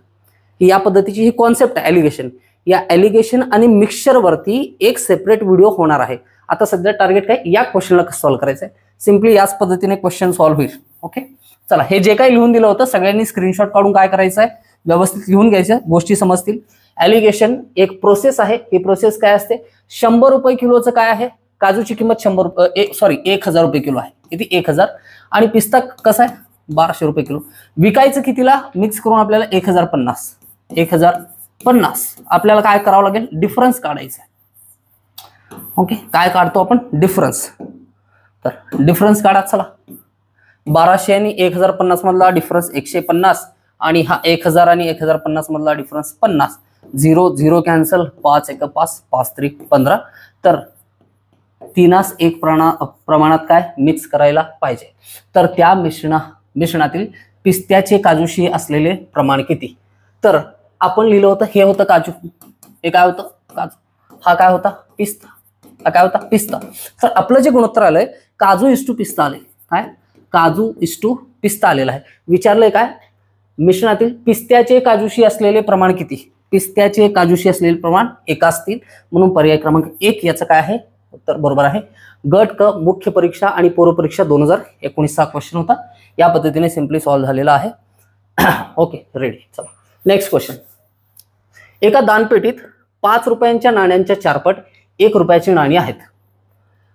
या पद्धतीची ही कॉन्सेप्ट आहे ॲलिगेशन. या ॲलिगेशन आणि मिक्सचरवरती एक सेपरेट व्हिडिओ होणार आहे. आता सध्या टार्गेट काय, या क्वेश्चनला कसं सॉल्व्ह करायचं आहे, सिम्पली याच पद्धतीने क्वेश्चन सॉल्व्ह होईल. ओके, चला हे जे काही लिहून दिलं होतं सगळ्यांनी स्क्रीनशॉट काढून काय करायचं आहे, व्यवस्थित लिहून घ्यायचं, गोष्टी समजतील. ॲलिगेशन एक प्रोसेस आहे. ही प्रोसेस काय असते, 100 रुपये किलोचं काय आहे, काजूची किंमत 1000 रुपये किलो आहे. किती, 1000. आणि पिस्ता कसा आहे, 1200 रुपये किलो. विकायचं कितीला, मिक्स करून आपल्याला 1050 आपल्याला काय करावं लागेल, डिफरन्स काढायचा आहे. ओके, काय काढतो आपण, डिफरन्स. तर डिफरन्स काढा. चला, 1200 आणि 1050 मधला डिफरन्स 150 आणि हा 1000 आणि 1050 मधला डिफरन्स 50. 0 0 कॅन्सल, 5 × 5 5 × 15. तर 3 प्रमाणात काय मिक्स करायला पाहिजे. तर त्या मिश्रणातील पिस्त्याचे काजूशी असलेले प्रमाण किती. तर आपण लिहिलं होतं, हे होतं काजू, हे काय होतं काजू, हा काय होता पिस्ता, हा काय होता पिस्ता. तर आपलं जे गुणोत्तर आलंय काजू इस्टू पिस्ता आले, काय काजू इस्टू पिस्ता आलेला आहे. विचारलंय काय, मिश्रणातील पिस्त्याचे काजूशी असलेले प्रमाण किती. पिस्त्याचे काजूशी असलेले प्रमाण 1 असतील, म्हणून पर्याय क्रमांक 1 याचं काय आहे उत्तर बरोबर आहे. गट क मुख्य परीक्षा आणि पूर्व परीक्षा 2019चा क्वेश्चन होता. या पद्धतीने सिम्पली सॉल्व्ह झालेला आहे. Okay, ready. चला नेक्स्ट क्वेश्चन. एका दानपेटीत 5 रुपयांच्या नाण्यांच्या 4 पट 1 रुपयाची नाणी आहेत.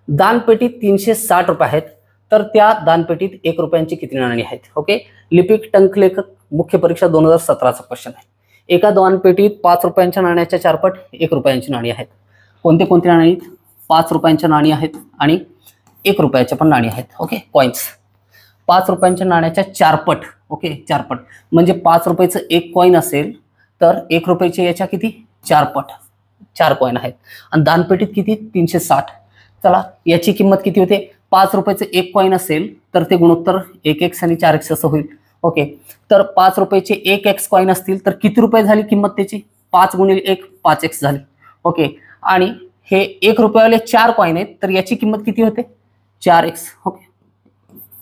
दानपेटीत 360 रुपये आहेत, तर त्या दानपेटीत 1 रुपयांची किती नाणी आहेत. ओके, लिपिक टंकलेखक मुख्य परीक्षा 2017चा क्वेश्चन आहे. एका दानपेटीत 5 रुपयांच्या नाण्याच्या 4 पट 1 रुपयांची नाणी आहेत. कोणते कोणते नाणी आहेत, 5 रुपयांच्या नाणी आहेत आणि 1 रुपयाच्या पण नाणी आहेत. ओके, कॉइन्स 5 रुपयांच्या नाण्याच्या 4 पट. ओके, 4 पट म्हणजे 5 रुपयाचं 1 कॉइन असेल तर 1 रुपयाच्या याच्या किती 4 पट, 4 कॉइन आहेत. आणि दानपेटीत किती 360. चला याची किंमत किती होते, 5 रुपयाचं 1 कॉइन असेल तर ते गुणोत्तर 1x आणि 4x असं होईल. ओके, तर 5 रुपयाचे 1x कॉइन असतील तर किती रुपये झाली किंमत त्याची, 5 × 1 5x झाली. ओके, आणि हे 1 रुपयावाले 4 कॉइन आहेत तर याची किंमत किती होते 4x. Okay,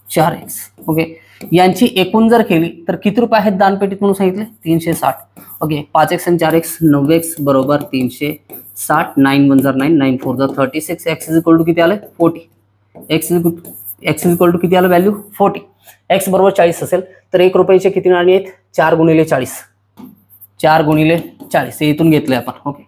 4x. ओके, यांची एकूण जर केली तर किती रुपये आहेत दानपेटीत म्हणून सांगितले 360. ओके, 5x आणि 4x 9x बरोबर 360. 9 1 9 9 4 36. x = किती आलं 40. x = किती आलं व्हॅल्यू 40. x बरोबर 40 असेल तर 1 रुपयाचे किती नाणी आहेत 4 × 40. 4 × 40 हे इथून घेतलंय आपण. ओके,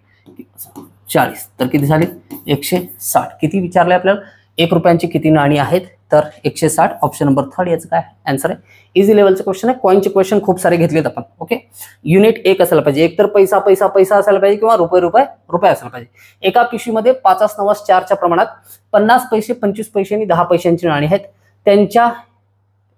40 तर किती झाले 160. किती विचारले आपल्याला, 1 रुपयांची किती नाणी आहेत तर 160. ऑप्शन नंबर 3 याचं काय आन्सर आहे. इझी लेवलचं क्वेश्चन आहे. कॉइनचे क्वेश्चन खूप सारे घेतलेत आपण. ओके, युनिट 1 असायला पाहिजे, एक तर पैसा पैसा पैसा असायला पाहिजे किंवा रुपये रुपये रुपये असायला पाहिजे. एका पिशवीमध्ये 5 9 4च्या प्रमाणात 50 पैसे 25 पैसे आणि 10 पैशांची नाणी आहेत. त्यांच्या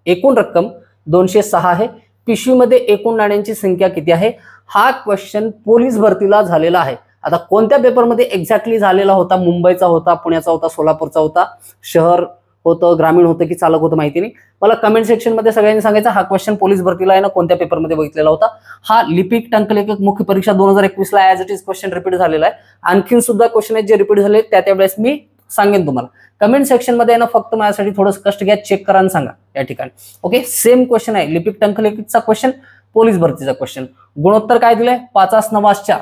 एकूण रक्कम 206 आहे. पिशवीमध्ये एकूण नाण्यांची संख्या किती आहे. हा क्वेश्चन पोलीस भरतीला झालेला आहे. आता कोणत्या पेपरमध्ये एक्झॅक्टली झालेला होता, मुंबईचा होता, पुण्याचा होता, सोलापूरचा होता, शहर होतं, ग्रामीण होतं की चालक होतं माहिती नाही. मला कमेंट सेक्शन मध्ये सगळ्यांनी सांगायचं हा क्वेश्चन पोलीस भरतीला आहे ना कोणत्या पेपरमध्ये बघितलेला होता. हा लिपिक टंकलेखक मुख्य परीक्षा 2021 ला as it is question repeat झालेला आहे. आणखीन सुद्धा क्वेश्चन आहेत जे रिपीट झाले त्यावेळेस मी सांगेन तुम्हाला. कमेंट सेक्शन मध्ये ना फक्त माझ्यासाठी थोडं कष्ट घ्या, चेक करा आणि सांगा या ठिकाणी. ओके, सेम क्वेश्चन आहे लिपिक टंकलेखकचा क्वेश्चन, पोलीस भरतीचा क्वेश्चन. गुणोत्तर काय दिलंय 5 9 4.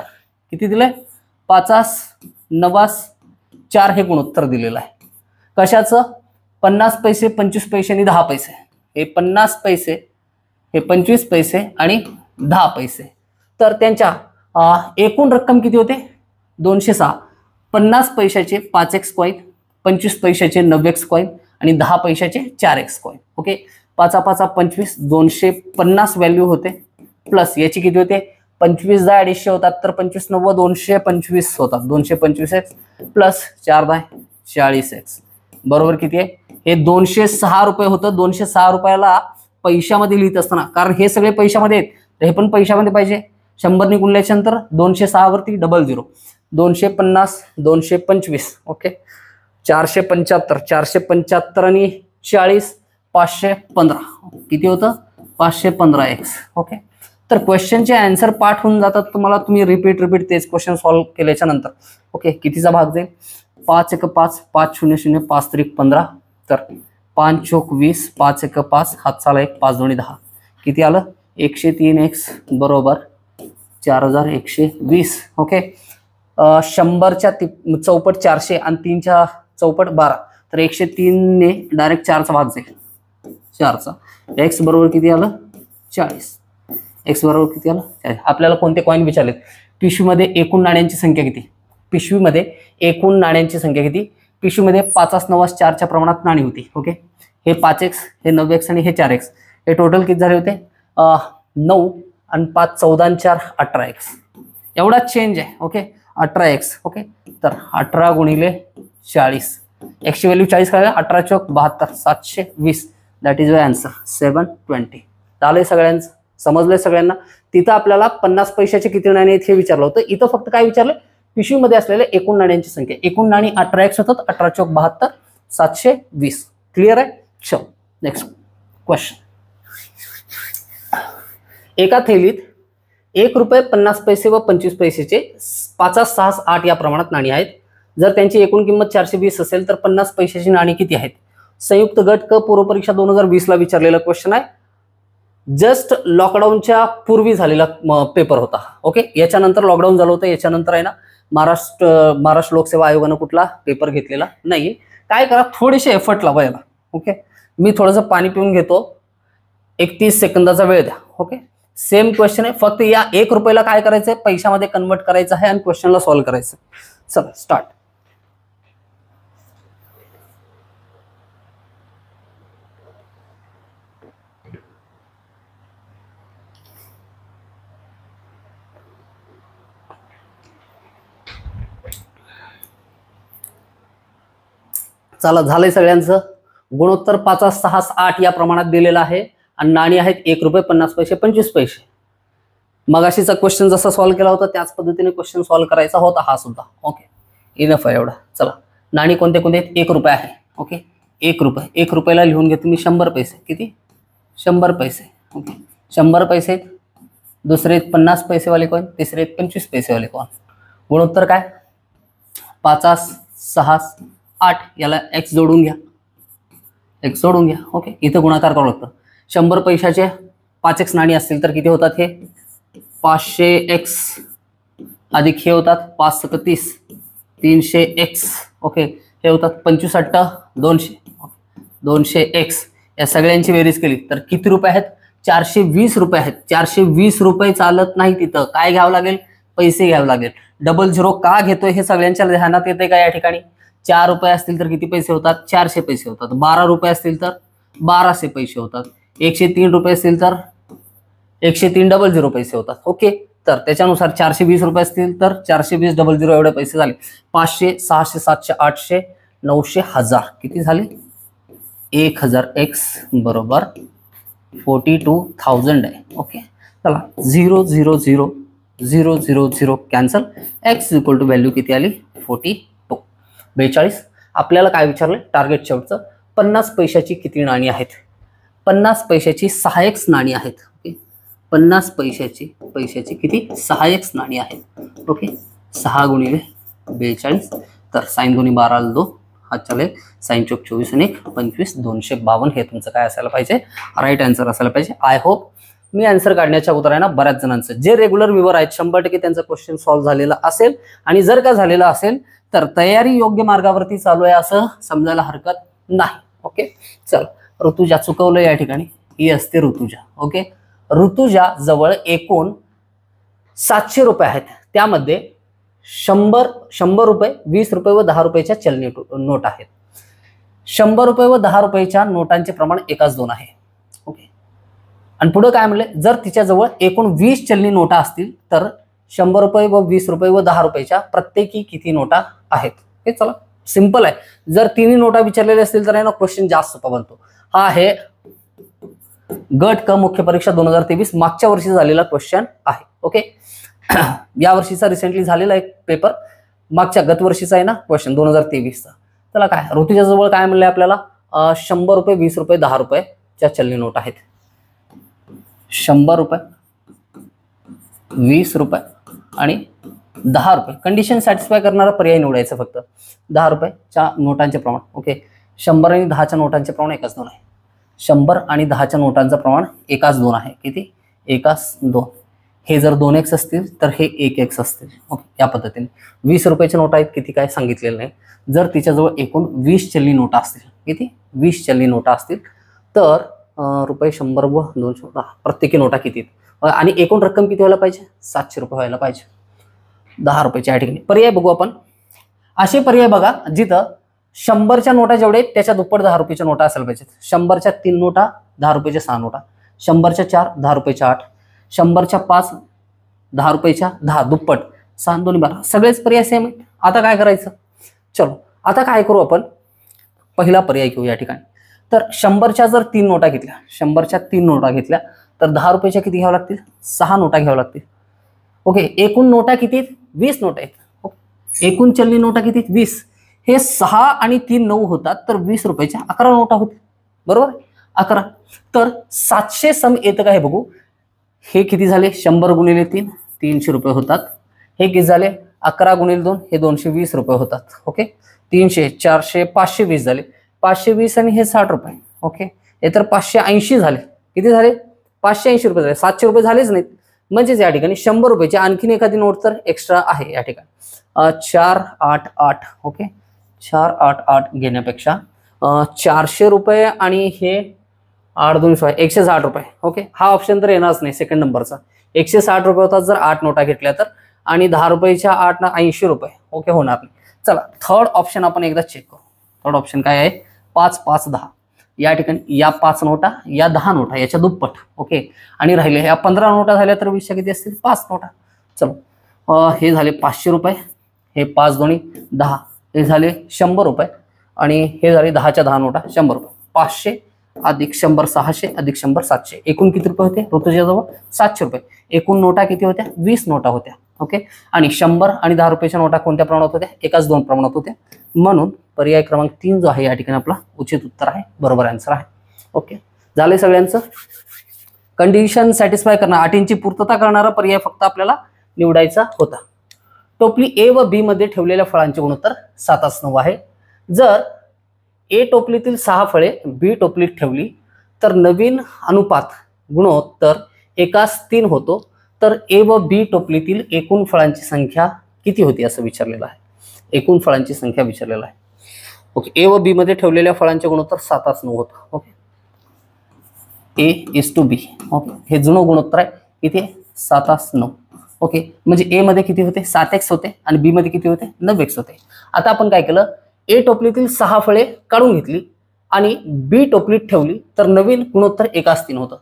किती दिलंय 5 9 4 हे गुणोत्तर दिलेलं आहे. कशाचं 50 पैसे 25 पैसे आणि 10 पैसे. हे 50 पैसे, हे 25 पैसे आणि 10 पैसे. तर त्यांच्या एकूण रक्कम किती होते 206. 50 पैशाचे 5x कॉइन, 25 पैशाचे 9x कॉइन आणि 10 पैशाचे 4x कॉइन. ओके, 5 5 25 250 व्हॅल्यू होते प्लस याची किती होते 25 10 250 होतात, तर 25 9 225 होतात. 225x प्लस 4 10 40x बरोबर किती आहे? हे 206 रुपये होतं. 206 रुपयाला पैशामध्ये लिहित असताना, कारण हे सगळे पैशामध्ये आहेत तर हे पण पैशामध्ये पाहिजे. 100 ने गुणल्याच्या नंतर 206 वरती 00 250 225 ओके 475 475 आणि 40 515 किती होतं? 515x okay. तर क्वेश्चनचे आन्सर पाठ होऊन जातात तुम्हाला. तुम्ही रिपीट तेच क्वेश्चन सॉल्व्ह केल्याच्या नंतर ओके. कितीचा भाग जाईल? 5 1 5 5 0 0 5 3 15 तर 5 चोक 20 5 1 5 हात चाला 1 5 2 10 किती आलं? 103x बरोबर 4120 ओके. 100च्या चौपट 400 आणि 3च्या चौपट 12 तर 103 ने डायरेक्ट 4चा भाग जाईल. 4चा x बरोबर किती आलं? 40. x बरोबर किती आलं? 40. आपल्याला कोणते कॉइन विचारलेत? पिशवीमध्ये एकूण नाण्यांची संख्या किती? पिशवीमध्ये एकूण नाण्यांची संख्या किती? पिशवीमध्ये 5 9 4च्या प्रमाणात नाणी होती ओके. हे 5x हे 9x आणि हे 4x हे टोटल किती झाले होते? 9 आणि 5 14 आणि 4 18x एवढा चेंज आहे ओके. 18x okay. तर 18 गुणिले 40 x ची व्हॅल्यू 40 काढला. 18 चौक 72 720 दॅट इज युअर आन्सर 720. झालंय सगळ्यांचं? समजलंय सगळ्यांना? तिथं आपल्याला 50 पैशाचे किती नाणी आहेत हे विचारलं होतं. इथं फक्त काय विचारलं? पिशवीमध्ये असलेल्या एकूण नाण्यांची संख्या. एकूण नाणी 18x होतात. 18 चौक 72 720 क्लिअर आहे? चल नेक्स्ट क्वेश्चन. एका थैलीत 1 रुपये 50 पैसे व 25 पैसेचे 5 6 8 या प्रमाणात नाणी आहेत. जर त्यांची एकूण किंमत 420 असेल तर 50 पैशाची नाणी किती आहेत? संयुक्त गट क पूर्व परीक्षा 2020 ला विचारलेला क्वेश्चन आहे. जस्ट लॉकडाऊनच्या पूर्वी झालेला पेपर होता ओके. याच्यानंतर लॉकडाऊन झालं होतं. याच्यानंतर आहे ना महाराष्ट्र लोकसेवा आयोगानं कुठला पेपर घेतलेला नाही. काय करा, थोडेसे एफर्ट लावा याला ओके. मी थोडंसं पाणी पिऊन घेतो. 31 सेकंदाचा वेळ द्या ओके. सेम क्वेश्चन आहे, फक्त या 1 रुपयाला काय करायचंय? पैशामध्ये कन्वर्ट करायचं आहे आणि क्वेश्चनला सॉल्व्ह करायचं. चला स्टार्ट. चला झालंय सगळ्यांचं. गुणोत्तर 5 6 8 या प्रमाणात दिलेला आहे आणि नाणी आहेत 1 रुपये 50 पैसे 25 पैसे. मगाशीचा क्वेश्चन जसा सॉल्व्ह केला होता त्याच पद्धतीने क्वेश्चन सॉल्व्ह करायचा होता हा सुद्धा ओके. इनफ आहे एवढा. चला नाणी कोणते कोणते? 1 रुपये आहे ओके. 1 रुपये 1 रुपयाला लिहून घेतो मी 100 पैसे. किती? 100 पैसे ओके. 100 पैसे. दुसरे 50 पैसेवाले कॉइन. तिसरे 25 पैसेवाले कॉइन. गुणोत्तर काय? 5 6 8 याला x जोडून घ्या. x जोडून घ्या ओके. इथं गुणाकार करावं लागतं. 100 पैशाचे 5x नाणी असतील तर किती होतात? हे 500x अधिक हे होतात 5 7 30 300x ओके. हे होतात 25 8 200 200x. या सगळ्यांची बेरीज केली तर किती रुपये आहेत? 420 रुपये आहेत. 420 रुपये चालत नाही तिथं. काय घ्यावं लागेल? पैसे घ्यावं लागेल. 00 का घेतोय हे सगळ्यांच्या ध्यानात येते का या ठिकाणी? 4 रुपये असतील तर किती पैसे होतात? 400 पैसे होतात. 12 रुपये असतील तर 1200 पैसे होतात. 103 रुपये असतील तर 103 00 पैसे होतात ओके. तर त्याच्यानुसार 420 रुपये असतील तर 420 00 एवढे पैसे झाले. 500 600 700 800 900 1000 किती झाले? 1000x बरोबर 42,000 आहे ओके. चला 0 0 0 0 0 0 cancel. x equal to value किती आली? 42. आपल्याला काय विचारलं? टार्गेट शेवटचं 50 पैशाची किती नाणी आहेत? 50 पैशाची 6x नाणी आहेत ओके. 50 पैशाची किती? 6x नाणी आहेत ओके. 6 गुणिले 42 तर साइन 2 12 2 हात चालेल. साइन चौक 24 आणि 1 25 252 हे तुमचं काय असायला पाहिजे? राईट आन्सर असायला पाहिजे. आय होप मी आन्सर काढण्याच्या अगोदर आहे ना बऱ्याच जणांचं जे रेग्युलर व्ह्यूअर आहेत 100% त्यांचा क्वेश्चन सॉल्व्ह झालेला असेल. आणि जर का झालेला असेल तर तयारी योग्य मार्गावरती चालू आहे असं समजायला हरकत नाही ओके. चल ऋतुजा चुकवलं या ठिकाणी. ही असते ऋतुजा ओके. ऋतुजा जवळ एकूण 700 रुपये आहेत. त्यामध्ये 100 रुपये 20 रुपये व 10 रुपयाच्या चलनी नोट आहेत. 100 रुपये व 10 रुपयाच्या नोटांचे प्रमाण 1:2 आहे ओके. आणि पुढे काय म्हणले, जर तिच्याजवळ एकूण 20 चलनी नोटा असतील तर 100 रुपये व 20 रुपये व 10 रुपयाच्या प्रत्येकी किती नोटा आहेत. हे चला सिंपल आहे. जर तिन्ही नोटा विचारलेल्या असतील तर ना क्वेश्चन जास्त सोपा बनतो. हा आहे गट क मुख्य परीक्षा 2023 मागच्या वर्षी झालेला क्वेश्चन आहे. ओके, या वर्षीचा रिसेंटली झालेला एक पेपर, मागच्या गत वर्षीचा आहे ना क्वेश्चन 2023चा. चला काय ऋतूच्या जवळ काय म्हणले आपल्याला, 100 रुपये 20 रुपये 10 रुपयाच्या चलनी नोट आहेत. 100 रुपये 20 रुपये आणि 10 रुपये. कंडिशन सॅटिस्फाय करणारा पर्याय निवडायचा फक्त. 10 रुपयाच्या नोटांचे प्रमाण. ओके, 100 आणि 10च्या नोटांचे प्रमाण एकाच 2 आहे. 100 आणि 10च्या नोटांचं प्रमाण एकाच 2 आहे. किती? एकाच 2. हे जर 2x असतील तर हे 1x असतील. ओके, या पद्धतीने 20 रुपयाच्या नोटा आहेत, किती काय सांगितलेलं नाही. जर तिच्याजवळ एकूण 20 चलनी नोटा असतील, किती? 20 चलनी नोटा असतील तर रुपये 100 व 200 प्रत्येकी नोटा किती, आणि एकूण रक्कम किती व्हायला पाहिजे? 700 रुपये व्हायला पाहिजे. 10 रुपयाच्या या ठिकाणी पर्याय बघू आपण. असे पर्याय बघा जिथं 100च्या नोटा जेवढे त्याच्या दुप्पट 10 रुपयाच्या नोटा असायला पाहिजेत. 100च्या 3 नोटा 10 रुपयाच्या 6 नोटा, 100च्या 4 10 रुपयाच्या 8, 100च्या 5 10 रुपयाच्या 10 दुप्पट, 6 2 12. सगळेच पर्याय सेम आहेत. आता काय करायचं? चलो आता काय करू आपण, पहिला पर्याय घेऊ या ठिकाणी. तर 100च्या जर 3 नोटा घेतल्या, 100च्या 3 नोटा घेतल्या तर 10 रुपयाच्या किती घ्यावं लागतील? 6 नोटा घ्याव्या लागतील. ओके, एकूण नोटा किती? 20 नोटा आहेत. एकूण चलनी नोटा किती? 20. हे 6 आणि 3 9 होतात तर 20 रुपयाच्या 11 नोटा होतील. बरोबर, 11. तर 700 सम येतं का हे बघू. हे किती झाले? 100 गुणिले 3 300 रुपये होतात. हे किती झाले? 11 गुणिले 2 हे 220 रुपये होतात. ओके, 300 400 520 झाले. 520 आणि हे 60 रुपये. ओके, हे तर 580 झाले. किती झाले? 580 रुपये झाले. 700 रुपये झालेच नाहीत. म्हणजेच या ठिकाणी 100 रुपयाची आणखीन एखादी नोट तर एक्स्ट्रा आहे या ठिकाणी. 488. ओके, 488 घेण्यापेक्षा 400 रुपये आणि हे 8 2 160 रुपये. ओके, हा ऑप्शन तर येणारच नाही सेकंड नंबरचा. 160 रुपये होतात जर 8 नोटा घेतल्या तर, आणि 10 रुपयाच्या 8 ना 80 रुपये. ओके, होणार नाही. चला थर्ड ऑप्शन आपण एकदा चेक करू. थर्ड ऑप्शन काय आहे? 5 5 10. या ठिकाणी या 5 नोटा या 10 नोटा याच्या दुप्पट. ओके, आणि राहिले ह्या 15 नोटा झाल्या तर 20च्या किती असतील? 5 नोटा. चलो हे झाले 500 रुपये, हे 5 2 10, हे झाले 100 रुपये, आणि हे झाले 10च्या 10 नोटा 100 रुपये. 500 अधिक 100 600 अधिक 100 700. एकूण किती रुपये होते ऋतूच्या जवळ? 700 रुपये. एकूण नोटा किती होत्या? 20 नोटा होत्या. ओके, आणि 100 आणि 10 रुपयाच्या नोटा कोणत्या प्रमाणात होत्या? एकाच 2 प्रमाणात होत्या. म्हणून पर्याय क्रमांक 3 जो आहे या ठिकाणी आपला उचित उत्तर आहे, बरोबर आन्सर आहे. ओके, झाले सगळ्यांचं. कंडिशन सॅटिस्फाय करणार, अटींची पूर्तता करणारा पर्याय फक्त आपल्याला निवडायचा होता. टोपली ए व बी मध्ये ठेवलेल्या फळांचे गुणोत्तर 7:9 आहे. जर ए टोपलीतील 6 फळे बी टोपलीत ठेवली तर नवीन अनुपात गुणोत्तर 1:3 होतो. तर ए व बी टोपलीतील एकूण फळांची संख्या किती होती असं विचारलेलं आहे. एकूण फळांची संख्या विचारलेलं आहे. ओके, ए व बी मध्ये ठेवलेल्या फळांचे गुणोत्तर 7:9 होतं. Okay, A:B. ओके, हे जुनं गुणोत्तर आहे. किती आहे? 7:9. ओके, म्हणजे ए मध्ये किती होते? 7x होते, आणि बी मध्ये किती होते? 9x होते. आता आपण काय केलं, ए टोपलीतील 6 फळे काढून घेतली आणि बी टोपलीत ठेवली तर नवीन गुणोत्तर 1:3 होतं.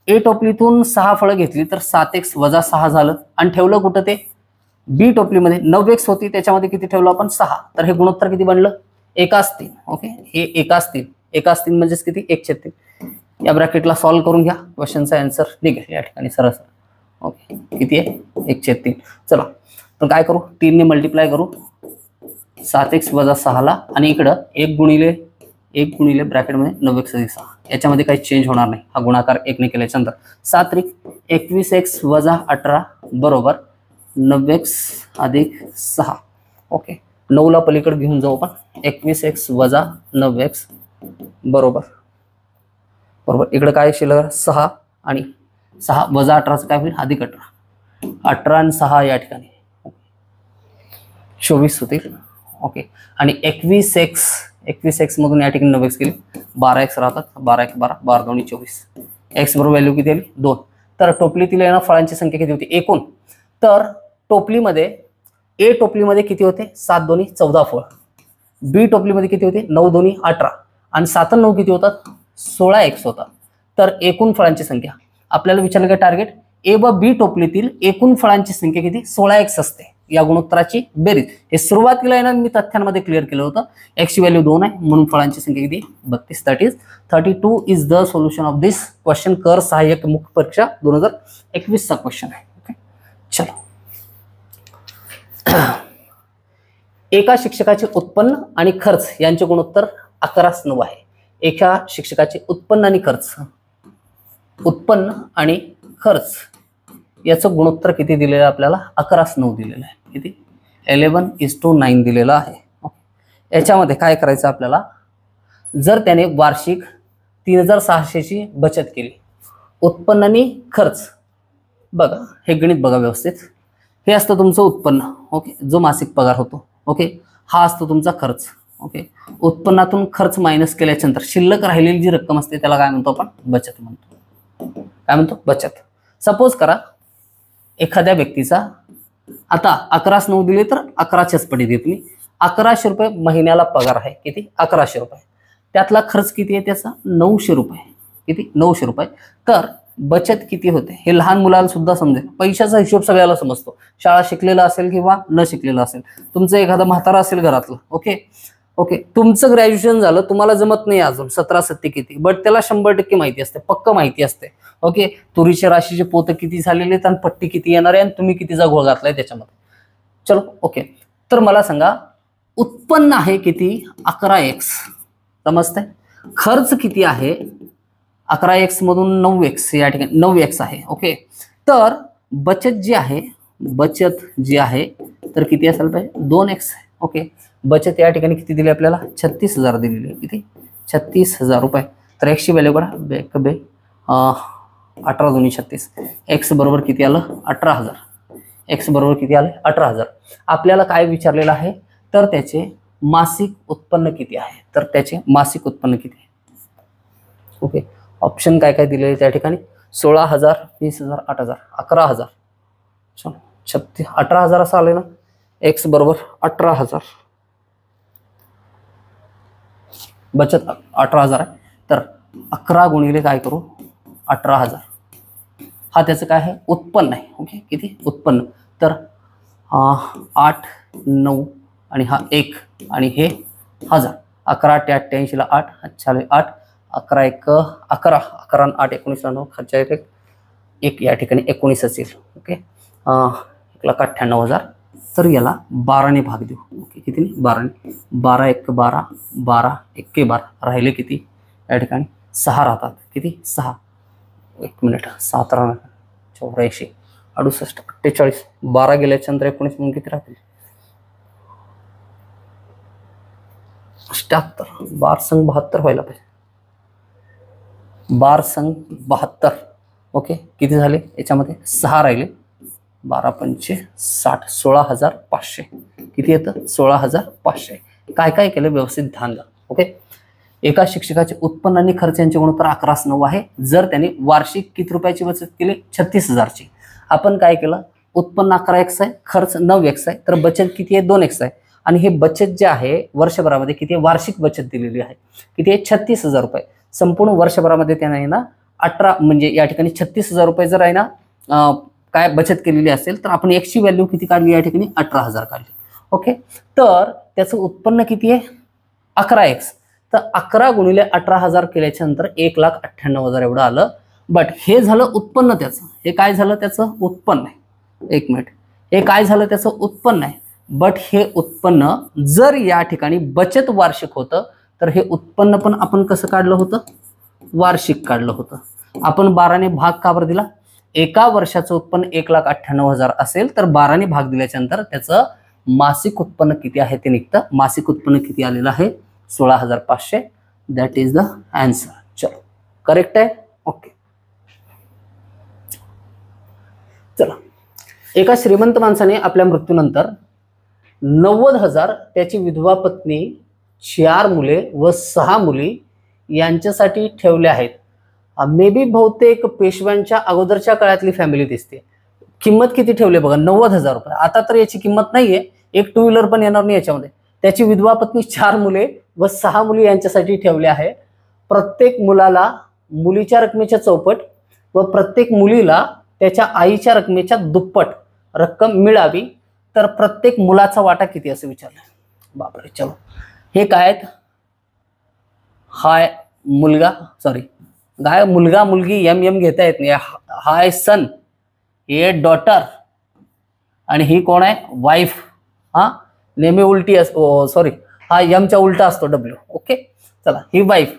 ए टोपलीतून 6 फळं घेतली तर 7x वजा 6 झालं, आणि ठेवलं कुठं ते? बी टोपलीमध्ये. 9x होती त्याच्यामध्ये किती ठेवलं आपण? 6. तर हे गुणोत्तर किती बनलं? 1:3. ओके, हे 1:3. 1:3 म्हणजेच किती? 1/3. या ब्रॅकेटला सॉल्व्ह करून घ्या, क्वेश्चनचा आन्सर निघेल या ठिकाणी सरळ. ओके, किती आहे? 1/3. चला तर काय करू? 3 ने मल्टिप्लाय करू 7x वजा 6ला, आणि इकडं 1 गुणिले ब्रॅकेटमध्ये 9x अधिक 6. याच्यामध्ये काही चेंज होणार नाही. हा गुणाकार 1 ने केल्याच्यानंतर 7 त्रिक 21x वजा 18 बरोबर 9x अधिक 6. ओके, 9ला पलीकडे घेऊन जाऊ आपण. 21x वजा 9x बरोबर इकडे काय शिल्लक? 6, आणि 6 वजा 18चं काय होईल? अधिक 18. 18 आणि 6 या ठिकाणी 24 होतील. ओके, आणि 21x मधून या ठिकाणी 9x गेली, 12x राहतात. 12 1 12 12 2 24. x बरोबर व्हॅल्यू किती आली? 2. तर टोपलीतील येणार फळांची संख्या किती होती एकूण? तर टोपलीमध्ये ए टोपलीमध्ये किती होते? 7 2 14 फळ. बी टोपलीमध्ये किती होते? 9 2 18, आणि 7 9 किती होतात? 16x होतात. तर एकूण फळांची संख्या आपल्याला विचारलं काय टार्गेट, ए व बी टोपलीतील एकूण फळांची संख्या किती, 16x असते. या गुणोत्तराची बेरीज. हे सुरुवातीला आहे ना मी तथ्यांमध्ये क्लिअर केलं होतं. x ची व्हॅल्यू 2 आहे म्हणून फळांची संख्या किती 32. That is 32 is the solution of this question. कर सहाय्यक मुख्य परीक्षा 2021 चा क्वेश्चन आहे. ओके चलो. एका शिक्षकाचे उत्पन्न आणि खर्च यांचे गुणोत्तर 11:9 आहे. एका शिक्षकाचे उत्पन्न आणि खर्च, उत्पन्न आणि खर्च याचं गुणोत्तर किती दिलेलं आहे आपल्याला, 11:9 दिलेलं आहे. किती, 11:9 दिलेलं आहे. याच्यामध्ये काय करायचं आपल्याला, जर त्याने वार्षिक 3600 ची बचत केली, उत्पन्न आणि खर्च बघा, हे गणित बघा व्यवस्थित. हे असतं तुमचं उत्पन्न, ओके, जो मासिक पगार होतो. ओके, हा असतो तुमचा खर्च. ओके, उत्पन्नातून खर्च मायनस केल्यानंतर शिल्लक राहिलेली जी रक्कम असते त्याला काय म्हणतो आपण, बचत म्हणतो. काय म्हणतो, बचत. सपोज करा एखाद्या व्यक्तीचा, आता 11:9 दिले तर 11च्याच पटी देत मी, 1100 रुपये महिन्याला पगार आहे. किती, 1100 रुपये. त्यातला खर्च किती आहे त्याचा, 900 रुपये. किती, 900 रुपये. तर बचत किती होते हे लहान मुलाला सुद्धा समजेल. पैशाचा हिशोब सगळ्याला समजतो, शाळा शिकलेला असेल किंवा न शिकलेला असेल. तुमचं एखादा म्हातारा असेल घरातलं, ओके ओके, तुमचं ग्रॅज्युएशन झालं, तुम्हाला जमत नाही अजून 17-17 किती, बट त्याला 100% माहिती असते, पक्क माहिती असते. ओके, तुरीच्या राशीचे पोतं किती झालेले आहेत आणि पट्टी किती येणार आहे आणि तुम्ही कितीचा घोळ घातलाय त्याच्यामध्ये. चलो ओके, तर मला सांगा उत्पन्न आहे किती, 11x. समजतंय. खर्च किती आहे, 11x मधून 9x, या ठिकाणी 9x आहे. ओके, तर बचत जी आहे, बचत जी आहे तर किती असायला पाहिजे, 2x. ओके, बचत या ठिकाणी किती दिली आपल्याला, 36,000 दिलेली आहे. किती, 36,000 रुपये. तर x ची व्हॅल्यू करा, 18 दूनी 36. x बरोबर किती आलं, 18,000. x बरोबर किती आले, 18,000. आपल्याला काय विचारलेलं आहे, तर त्याचे मासिक उत्पन्न किती आहे, तर त्याचे मासिक उत्पन्न किती आहे. ओके, ऑप्शन काय काय दिलेले त्या ठिकाणी, 16,000, 20,000, 8,000, 11,000. चलो 18,000 असं आले ना. x बरोबर 18,000, बचत 18,000 आहे. तर 11 गुणिले काय करू, 18,000. हा त्याचं काय आहे, उत्पन्न आहे. ओके, किती उत्पन्न, तर 8, 9 आणि हा 1 आणि हे 1000. 11 × 88 ला 8, 8, 11 1 11, 11 आणि 8 19 9, खर्चा एक या ठिकाणी 19 असेल. ओके, 1,98,000. तर याला 12 ने भाग देऊ. ओके, किती, 12 ने. 12 1 12, 12 1 12, राहिले किती या ठिकाणी 6 राहतात. किती, 6. 1 मिनिट, 7 84 68 48, 12 गेल्याच्यानंतर 19 म्हणून किती राहतील, 78. 12 संग 72 व्हायला पाहिजे, 12 संग 72. ओके, किती झाले याच्यामध्ये 6 राहिले, 12 पंचे 60, 16,500. किती येतं, 16,500. काय काय केलं व्यवस्थित ध्यान द्या. ओके, एका शिक्षकाचे उत्पन्न आणि खर्च यांचे गुणोत्तर 11:9 आहे. जर त्याने वार्षिक किती रुपयाची बचत केली, 36,000 ची. आपण काय केलं, उत्पन्न 11x आहे, खर्च 9x आहे, तर बचत किती आहे, 2x आहे. आणि हे बचत जे आहे वर्षभरामध्ये किती आहे, वार्षिक बचत दिलेली आहे. किती आहे, 36,000 रुपये. संपूर्ण वर्षभरामध्ये त्याने ना 18 म्हणजे या ठिकाणी 36,000 रुपये जर आहे ना काय बचत केलेली असेल तर आपण x ची व्हॅल्यू किती काढली या ठिकाणी, 18,000 काढली. ओके, तर त्याचं उत्पन्न किती आहे, 11x. तर 11 गुणिले 18,000 केल्याच्या नंतर 1,98,000 एवढं आलं. बट हे झालं उत्पन्न त्याचं. हे काय झालं, त्याचं उत्पन्न आहे. 1 मिनिट, हे काय झालं, त्याचं उत्पन्न आहे. बट हे उत्पन्न जर या ठिकाणी बचत वार्षिक होतं तर हे उत्पन्न पण आपण कसं काढलं होतं, वार्षिक काढलं होतं. आपण 12 ने भाग का बरं दिला, एका वर्षाचं उत्पन्न 1,98,000 असेल तर 12 ने भाग दिल्याच्या नंतर त्याचं मासिक उत्पन्न किती आहे ते निघतं. मासिक उत्पन्न किती आलेलं आहे, 16,500. That is the answer. चलो करेक्ट आहे. ओके, चला. एका श्रीमंत माणसाने आपल्या मृत्यूनंतर 90,000 त्याची विधवा पत्नी, 4 मुले व 6 मुली यांच्यासाठी ठेवले आहेत. मे बी बहुतेक पेशव्यांच्या अगोदरच्या काळातली फॅमिली दिसते. किंमत किती ठेवले बघा, 90,000 रुपये. आता तर याची किंमत नाहीये, एक 2 व्हीलर पण येणार नाही याच्यामध्ये. त्याची विधवा पत्नी, 4 मुले व 6 मुली यांच्यासाठी ठेवले आहे. प्रत्येक मुलाला मुलीच्या रकमेच्या चौपट व प्रत्येक मुलीला त्याच्या आईच्या रकमेच्या दुप्पट रक्कम मिळावी तर प्रत्येक मुलाचा वाटा किती असं विचारलं. बापरे, चलो हे काय आहेत? हाय मुलगा, सॉरी काय मुलगा मुलगी एम एम घेता येत नाही. हाय सन, हे डॉटर, आणि ही कोण आहे? वाईफ. हा नेहमी उलटी असतो, सॉरी हा एमच्या उलटा असतो डब्ल्यू. ओके चला, ही वाईफ.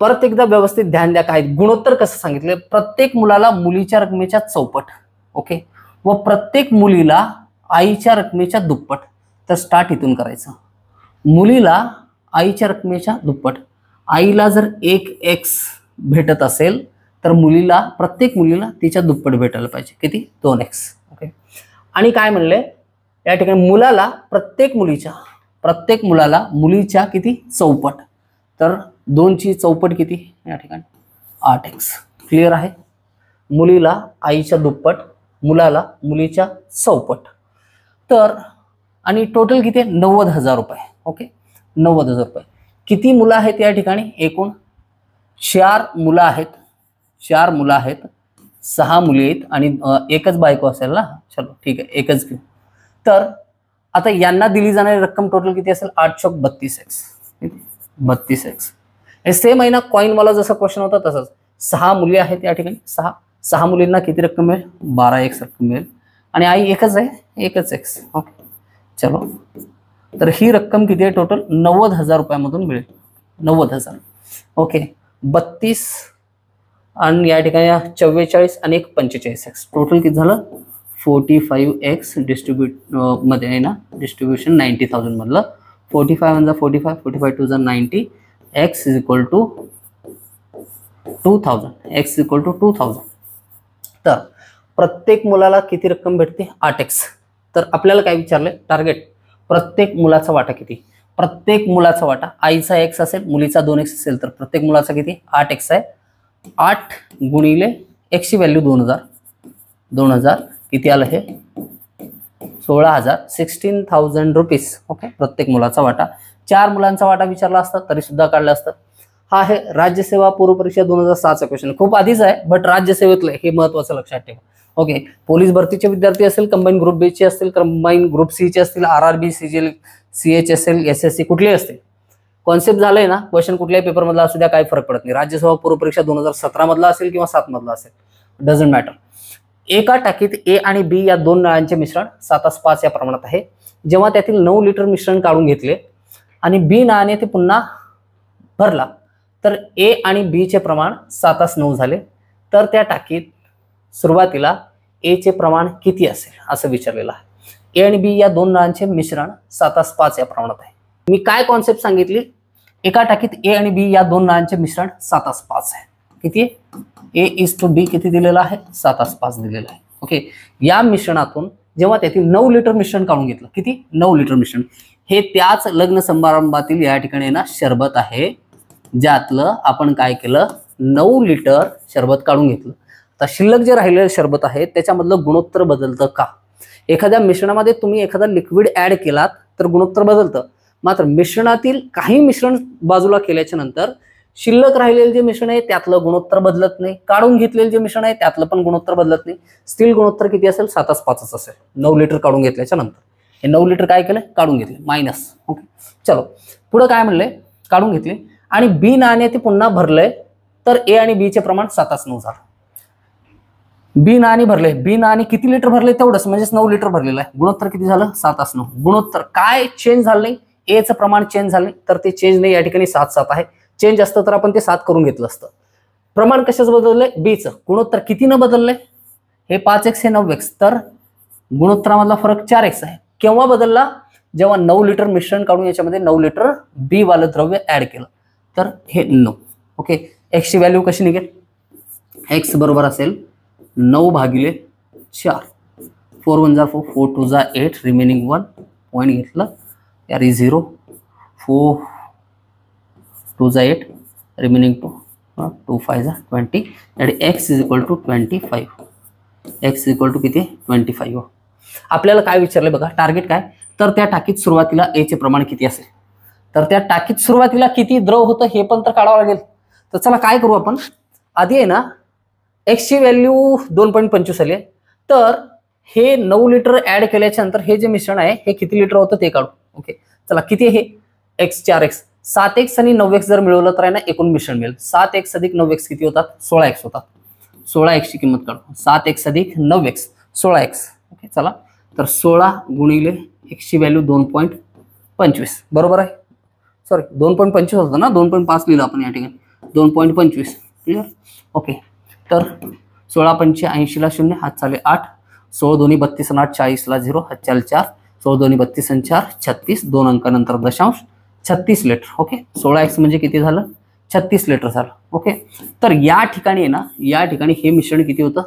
परत एकदा व्यवस्थित ध्यान द्या. काय गुणोत्तर कसं सांगितले? प्रत्येक मुलाला मुलीच्या रकमेच्या चौपट. ओके, व प्रत्येक मुलीला आईच्या रकमेच्या दुप्पट. तर स्टार्ट इथून करायचं. मुलीला आईच्या रकमेच्या दुप्पट. आईला जर 1x भेटत असेल तर मुलीला, प्रत्येक मुलीला तिच्या दुप्पट भेटायला पाहिजे. किती? 2x. ओके, आणि काय म्हणले या ठिकाणी? मुलाला प्रत्येक मुलाला मुलीच्या किती? चौपट. तर 2ची चौपट किती या ठिकाणी? 8x. क्लिअर आहे? मुलीला आईच्या दुप्पट, मुलाला मुलीच्या चौपट. तर आणि टोटल किती आहे? 90,000 रुपये. ओके, 90,000 रुपये. किती मुलं आहेत या ठिकाणी? एकूण 4 मुलं आहेत. 4 मुलं आहेत, 6 मुली आहेत आणि एकच बायको असेल ना. चलो ठीक आहे, एकच घेऊ. तर आता यांना दिली जाणारी रक्कम टोटल किती असेल? 832x. 32x. हे सेम आहे ना, कॉईनवाला जसा क्वेश्चन होता तसंच. 6 मुली आहेत या ठिकाणी. 6 मुलींना किती रक्कम मिळेल? 12x रक्कम मिळेल. आणि आई एकच आहे, एकच x. ओके चलो, तर ही रक्कम किती आहे? टोटल 90,000 रुपयामधून मिळेल. 90,000. ओके, 32 आणि या ठिकाणी 44 आणि 45x. टोटल किती झालं? 45x मध्ये आहे ना, डिस्ट्रीब्युशन 90,000 मधलं. 45 × 45, 45 × 90, x is equal to 2000. x equal to 2000. तर प्रत्येक मुलाला किती रक्कम भेटते? 8x. तर आपल्याला काय विचारलंय? टार्गेट. प्रत्येक मुलाचा वाटा किती? प्रत्येक मुलाचा वाटा, आईचा x असेल, मुलीचा 2x असेल, तर प्रत्येक मुलाचा किती? 8x आहे. 8 गुणिले x ची व्हॅल्यू 2000. 2000 किती आलं हे? 16,000. 16,000 रुपीज. ओके, प्रत्येक मुलाचा वाटा. 4 मुलांचा वाटा विचारला असता तरी सुद्धा काढलं असतं. हा आहे राज्यसेवा पूर्व परीक्षा 2006चा क्वेश्चन. खूप आधीच आहे, बट राज्यसेवेतलं हे महत्वाचं लक्षात ठेवा. ओके, पोलीस भरतीचे विद्यार्थी असेल, कंबाईन ग्रुप बी चे असतील, कंबाईन ग्रुप सी चे असतील, RRB, CGL, CHSL, SSC कुठले असतील, कॉन्सेप्ट झालंय ना. क्वेश्चन कुठल्याही पेपर मधला असू द्या, काही फरक पडत नाही. राज्यसेवा पूर्व परीक्षा 2017 मधला असेल किंवा 7 मधला असेल, डझंट मॅटर. एका टाकीत A आणि B या 2 नळांचे मिश्रण 7:5 या प्रमाणात आहे. जेव्हा त्यातील 9 लिटर मिश्रण काढून घेतले आणि B नळाने ते पुन्हा भरला तर A आणि B चे प्रमाण 7:9 झाले. तर त्या टाकीत सुरुवातीला A चे प्रमाण किती असेल असं विचारलेलं आहे. A आणि B या 2 नळांचे मिश्रण 7:5 या प्रमाणात आहे. मी काय कॉन्सेप्ट सांगितली? एका टाकीत A आणि B या 2 नळांचे मिश्रण 7:5 आहे. किती? A इज टू B किती दिलेला आहे? 7:5 दिलेला आहे. ओके, या मिश्रणातून जेव्हा त्यातील 9 लिटर मिश्रण काढून घेतलं, किती? 9 लिटर मिश्रण. हे त्याच लग्न समारंभातील या ठिकाणी ना शरबत आहे, ज्यातलं आपण काय केलं? 9 लिटर शरबत काढून घेतलं. आता शिल्लक जे राहिलेलं शरबत आहे त्याच्यामधलं गुणोत्तर बदलतं का? एखाद्या मिश्रणामध्ये तुम्ही एखादा लिक्विड ऍड केलात तर गुणोत्तर बदलतं. मात्र मिश्रणातील काही मिश्रण बाजूला केल्याच्या नंतर शिल्लक राहिलेले जे मिश्रण आहे त्यातलं गुणोत्तर बदलत नाही. काढून घेतलेले जे मिश्रण आहे त्यातलं पण गुणोत्तर बदलत नाही. स्टील गुणोत्तर किती असेल? 7:5 असेल. 9 लिटर काढून घेतल्याच्या नंतर. हे 9 लिटर काय केलं? काढून घेतले, मायनस. ओके चलो, पुढे काय म्हणले? काढून घेतले आणि B नाणे ते पुन्हा भरलंय तर A आणि B चे प्रमाण 7:9 झालं. B नाणे भरले, B नाणे किती लिटर भरले? तेवढंच, म्हणजेच 9 लिटर भरलेलं आहे. गुणोत्तर किती झालं? 7:9. गुणोत्तर काय चेंज झालं नाही? A चं प्रमाण चेंज झालं नाही, तर ते चेंज नाही. या ठिकाणी 7:7 आहे. चेंज असतं तर आपण ते 7 करून घेतलं असतं. प्रमाण कशाच बदललंय? B चं. गुणोत्तर किती न बदललंय? हे 5x हे 9x, तर गुणोत्तरामधला फरक 4x आहे. केव्हा बदलला? जेव्हा 9 लिटर मिश्रण काढून याच्यामध्ये 9 लिटर B वालं द्रव्य ऍड केलं, तर हे 9. ओके, x ची व्हॅल्यू कशी निघेल? x बरोबर असेल 9/4. 4 1 4, 4 2 8, रिमेनिंग 1 पॉईंट घेतलं, यार 0. 4 2 8, रिमेनिंग 2, 2 5 20, आणि x is equal to 25. x is equal to किती? 25. आपल्याला काय विचारलंय बघा, टार्गेट काय? तर त्या टाकीत सुरुवातीला A चे प्रमाण किती असेल? तर त्या टाकीत सुरुवातीला किती द्रव होतं हे पण तर काढावं लागेल. तर चला काय करू आपण, आधी आहे ना एक्सची व्हॅल्यू 2.25 आली आहे. तर हे 9 लिटर ऍड केल्याच्या नंतर हे जे मिश्रण आहे हे किती लिटर होतं ते काढू. ओके, चला किती हे x 4x 7x आणि 9x जर मिळवलं तर आहे ना एकूण मिश्रण मिळेल. 7x अधिक 9x किती होतात? 16x होतात. 16x ची किंमत काढू. 7x अधिक 9x 16x. ओके, चला तर 16 गुणिले x ची व्हॅल्यू 2.25 बरोबर आहे. सॉरी 2.25 होतं ना, 2.5 लिहिलं आपण या ठिकाणी. 2.25 क्लिअर. ओके, तर 16 पंचे 80 ला 0 हात चाले 8. 16 दोन्ही 32 आणि 8 40 ला 0 हात चाल 4. 16 दोन्ही 32 आणि 4 36. 2 अंकानंतर दशांश 36 लिटर. ओके, 16x म्हणजे किती झालं? 36 लिटर झालं. ओके, तर या ठिकाणी आहे ना, या ठिकाणी हे मिश्रण किती होतं?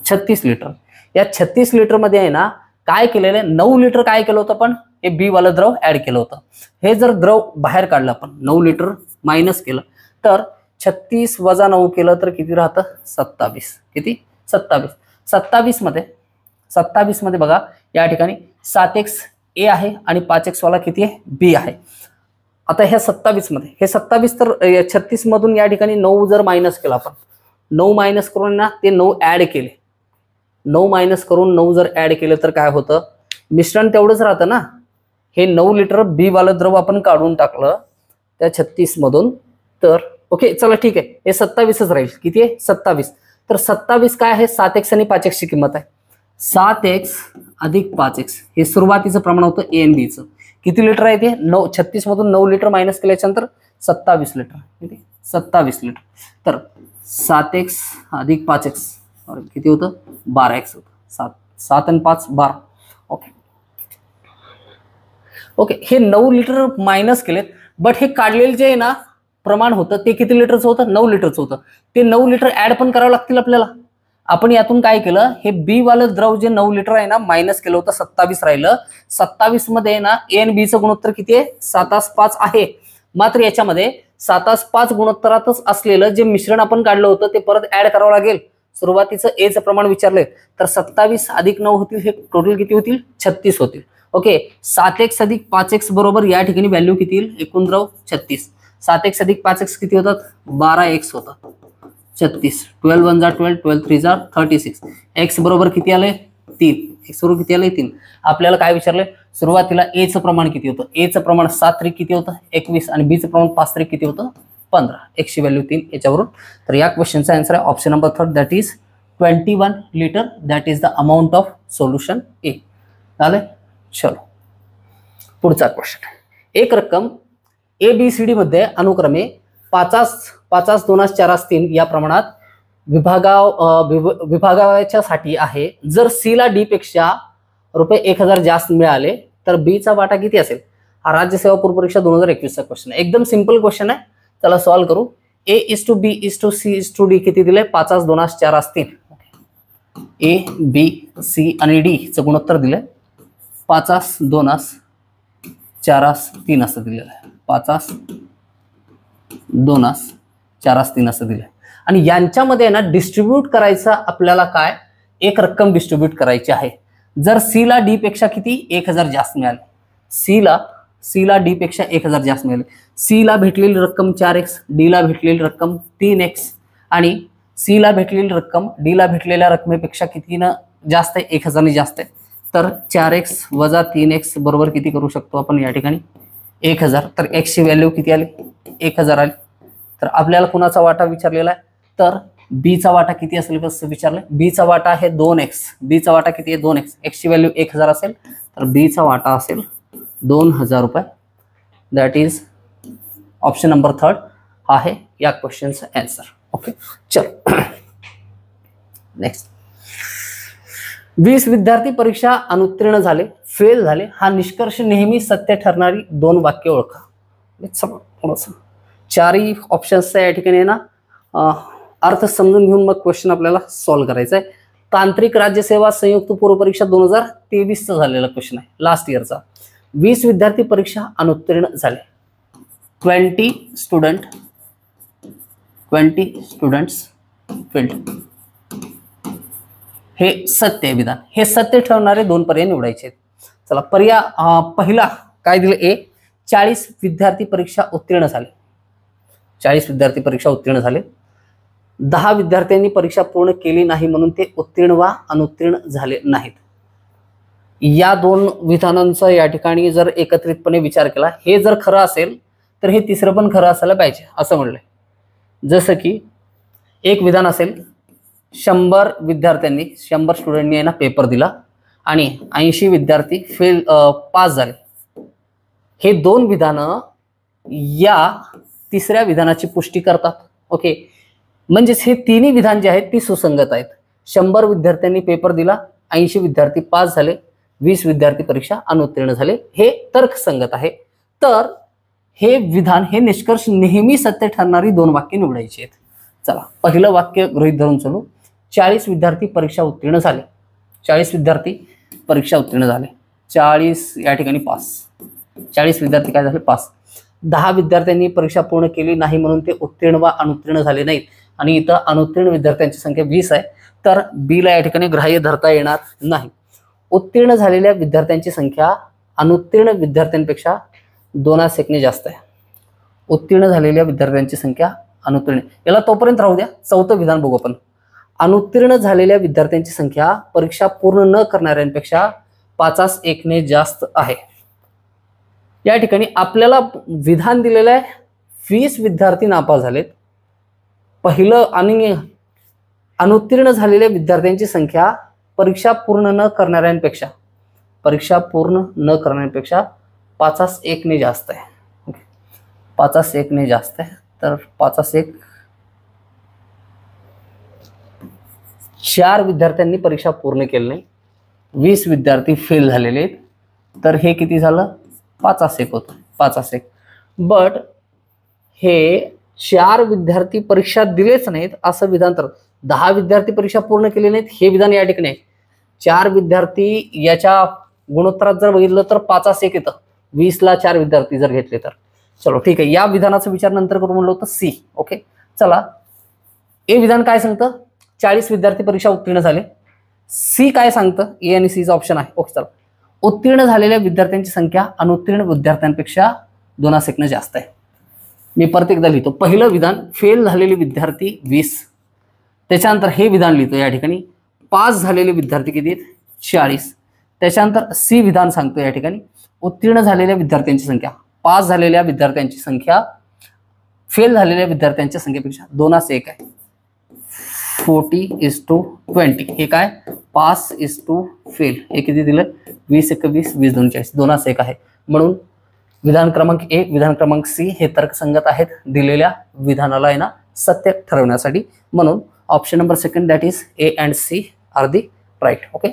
36 लिटर. या 36 लिटर मध्ये आहे ना काय केलेलं आहे? 9 लिटर काय केलं होतं आपण? हे बी वालं द्रव ऍड केलं होतं. हे जर द्रव बाहेर काढलं आपण, 9 लिटर मायनस केलं तर 36 वजा 9 केलं तर किती राहतं? 27. किती? 27. 27 मध्ये बघा या ठिकाणी 7x ए आहे आणि 5x वाला किती आहे? बी आहे. आता ह्या 27 मध्ये हे 27 तर 36 मधून या ठिकाणी 9 जर मायनस केला आपण, 9 मायनस करून ना ते 9 ऍड केले. 9 मायनस करून 9 जर ऍड केलं तर काय होतं? मिश्रण तेवढंच राहतं ना. हे 9 लिटर बी वालं द्रव आपण काढून टाकलं त्या 36 मधून. तर ओके चला ठीक आहे, हे 27च राहील. किती आहे? 27. तर 27 काय आहे? 7x आणि 5x ची किंमत आहे. 7x अधिक 5x हे सुरुवातीचं प्रमाण होतं ए आणि बीचं. किती लिटर आहे ते? 36 मधून 9 लिटर मायनस केल्याच्या नंतर 27 लिटर. किती? 27 लिटर. तर 7x अधिक 5x किती होतं? 12x होतं. 7 आणि 5 12. ओके ओके, हे 9 लिटर मायनस केलेत, बट हे काढलेलं जे आहे ना प्रमाण होतं ते किती लिटरचं होतं? 9 लिटरचं होतं. ते 9 लिटर ऍड पण करावं लागतील आपल्याला. आपण यातून काय केलं? हे बी वालं द्रव जे 9 लिटर आहे ना मायनस केलं होतं, 27 राहिलं. 27 मध्ये ना ए आणि बीचं गुणोत्तर किती आहे? 7:5 आहे. मात्र याच्यामध्ये 7:5 गुणोत्तरातच असलेलं जे मिश्रण आपण काढलं होतं ते परत ऍड करावं लागेल. सुरुवातीचं एचं प्रमाण विचारलंय तर 27 अधिक 9 होतील, हे टोटल किती होतील? 36 होतील. ओके, 7x अधिक 5x बरोबर या ठिकाणी व्हॅल्यू किती येईल? एकूण द्रव 36. 7x अधिक 5x किती होतात? 12x होतात. 36. 12 1 जा 12, 12 3 जा 36. x बरोबर किती आलंय? 3. x बरोबर किती आलंय? 3. आपल्याला काय विचारलंय? सुरुवातीला a चं प्रमाण किती होतं? a चं प्रमाण 7 त्रिक किती होतं? 21 आणि b चं प्रमाण 5 त्रिक किती होतं? 15. x ची व्हॅल्यू 3 याच्यावरून. तर या क्वेश्चनचा आन्सर आहे option number 3, that is 21 litre. That is the amount of solution A. झालंय? चलो पुढचा क्वेश्चन. एक रक्कम ABCD मध्ये अनुक्रमे 50 2 4 3 या प्रमाणात विभागाच्या साठी आहे. जर C ला D पेक्षा ₹1000 जास्त मिळाले तर B चा वाटा किती असेल? हा राज्य सेवा पूर्व परीक्षा 2021 चा क्वेश्चन आहे. एकदम सिंपल क्वेश्चन आहे. चला सॉल्व करू. A:B:C:D किती दिले? 50 2 4 3. A B C आणि D चं गुणोत्तर दिलंय 50 2 4 3 असं दिलेलं आहे. 50 2 4 3 असं दिलंय. आणि यांच्यामध्ये ना डिस्ट्रीब्यूट करायचा आपल्याला काय? एक रक्कम डिस्ट्रीब्यूट करायची आहे. जर C ला D पेक्षा किती? 1000 जास्त मिळाले. C ला D पेक्षा 1000 जास्त मिळाले. C ला भेटलेली रक्कम 4x, D ला भेटलेली रक्कम 3x आणि C ला भेटलेली रक्कम D ला भेटलेल्या रकमेपेक्षा किती ना जास्त आहे? 1000 ने जास्त आहे. तर 4x वजा 3x बरोबर किती करू शकतो आपण या ठिकाणी? 1000. तर x ची व्हॅल्यू किती आली? 1000 आली. तर आपल्याला कुणाचा वाटा विचारलेला आहे? तर B चा वाटा किती असेल कसं विचारलंय? B चा वाटा आहे 2x. B चा वाटा किती आहे? 2x. x ची व्हॅल्यू 1000 असेल तर B चा वाटा असेल 2000 रुपये. दॅट इज ऑप्शन नंबर 3 आहे या क्वेश्चनचा आन्सर. ओके चल नेक्स्ट. 20 विद्यार्थी परीक्षा अनुत्तीर्ण झाले, फेल झाले. हा निष्कर्ष नेहमी सत्य ठरणारी 2 वाक्य ओळखा. थोडंसं चारही ऑप्शन्सचा या ठिकाणी ना अर्थ समजून घेऊन मग क्वेश्चन आपल्याला सॉल्व्ह करायचा आहे. तांत्रिक राज्यसेवा संयुक्त पूर्व परीक्षा 2023 चा झालेला क्वेश्चन आहे, लास्ट इयरचा. 20 विद्यार्थी परीक्षा अनुत्तीर्ण झाले. 20 स्टुडंट्स फेल्ड. हे सत्य आहे विधान. हे सत्य ठरणारे 2 पर्याय निवडायचे आहेत. चला पर्याय पहिला काय दिलं? ए 40 विद्यार्थी परीक्षा उत्तीर्ण झाले. 40 विद्यार्थी परीक्षा उत्तीर्ण झाले. 10 विद्यार्थ्यांनी परीक्षा पूर्ण केली नाही म्हणून ते उत्तीर्ण वा अनुत्तीर्ण झाले नाहीत. या दोन विधानांचा या ठिकाणी जर एकत्रितपणे विचार केला, हे जर खरं असेल तर हे तिसरं पण खरं असायला पाहिजे असं म्हणलंय. जसं की एक विधान असेल, 100 विद्यार्थ्यांनी 100 स्टुडंटनी आहे ना पेपर दिला आणि 80 विद्यार्थी पास झाले. हे दोन विधानं या तिसऱ्या विधानाची पुष्टी करतात. ओके, म्हणजेच हे तिन्ही विधान जे आहेत ती सुसंगत आहेत. 100 विद्यार्थ्यांनी पेपर दिला, 80 विद्यार्थी पास झाले, 20 विद्यार्थी परीक्षा अनुत्तीर्ण झाले, हे तर्कसंगत आहे. तर हे विधान, हे निष्कर्ष नेहमी सत्य ठरणारी दोन वाक्य निवडायची आहेत. चला, पहिलं वाक्य गृहीत धरून चलू. 40 विद्यार्थी परीक्षा उत्तीर्ण झाले. 40 विद्यार्थी परीक्षा उत्तीर्ण झाले, 40 या ठिकाणी पास, 40 विद्यार्थी काय झाले पास. 10 विद्यार्थ्यांनी परीक्षा पूर्ण केली नाही म्हणून ते उत्तीर्ण वा अनुत्तीर्ण झाले नाहीत आणि इथं अनुत्तीर्ण विद्यार्थ्यांची संख्या 20 आहे, तर बी ला या ठिकाणी ग्राह्य धरता येणार नाही. उत्तीर्ण झालेल्या विद्यार्थ्यांची संख्या अनुत्तीर्ण विद्यार्थ्यांपेक्षा 2 जास्त आहे. उत्तीर्ण झालेल्या विद्यार्थ्यांची संख्या अनुत्तीर्ण, याला तोपर्यंत राहू द्या. चौथं विधान बघू आपण. अनुत्तीर्ण झालेल्या विद्यार्थ्यांची संख्या परीक्षा पूर्ण न करणाऱ्यांपेक्षा 5/1 जास्त आहे. या ठिकाणी आपल्याला विधान दिलेलं आहे 20 विद्यार्थी नापास झालेत. पहिलं आणि अनुत्तीर्ण झालेल्या विद्यार्थ्यांची संख्या परीक्षा पूर्ण न करणाऱ्यांपेक्षा 5/1 जास्त आहे. 5/1 जास्त आहे, तर 5/1 4 विद्यार्थ्यांनी परीक्षा पूर्ण केली नाही, 20 विद्यार्थी फेल झालेले आहेत, तर हे किती झालं 5/1 होतं. 5/1 बट हे 4 विद्यार्थी परीक्षा दिलेच नाहीत असं विधान, तर 10 विद्यार्थी परीक्षा पूर्ण केले नाहीत हे विधान या ठिकाणी आहे. 4 विद्यार्थी याच्या गुणोत्तरात जर बघितलं तर 5/1 येतं. 20ला 4 विद्यार्थी जर घेतले तर. चलो ठीक आहे, या विधानाचा विचार नंतर करू म्हणलं होतं सी. ओके, चला ए विधान काय सांगतं, 40 विद्यार्थी परीक्षा उत्तीर्ण झाले. सी काय सांगतं, ए आणि सीचा ऑप्शन आहे. ओके, चला उत्तीर्ण झालेल्या विद्यार्थ्यांची संख्या अनुत्तीर्ण विद्यार्थ्यांपेक्षा 2 जास्त आहे. मी परत एकदा लिहितो. पहिलं विधान फेल झालेले विद्यार्थी 20, त्याच्यानंतर हे विधान लिहितो या ठिकाणी पास झालेले विद्यार्थी किती आहेत 40. त्याच्यानंतर सी विधान सांगतो या ठिकाणी उत्तीर्ण झालेल्या विद्यार्थ्यांची संख्या, पास झालेल्या विद्यार्थ्यांची संख्या फेल झालेल्या विद्यार्थ्यांच्या संख्येपेक्षा 2/1 आहे. 40:20. हे काय पास:फेल, हे किती दिलं 20/21, 20/2 2/1 आहे. म्हणून विधान क्रमांक 1, विधान क्रमांक सी हे तर्कसंगत आहेत दिलेल्या विधानाला आहे ना सत्य ठरवण्यासाठी. म्हणून option number 2 that is A and C are the right. Okay,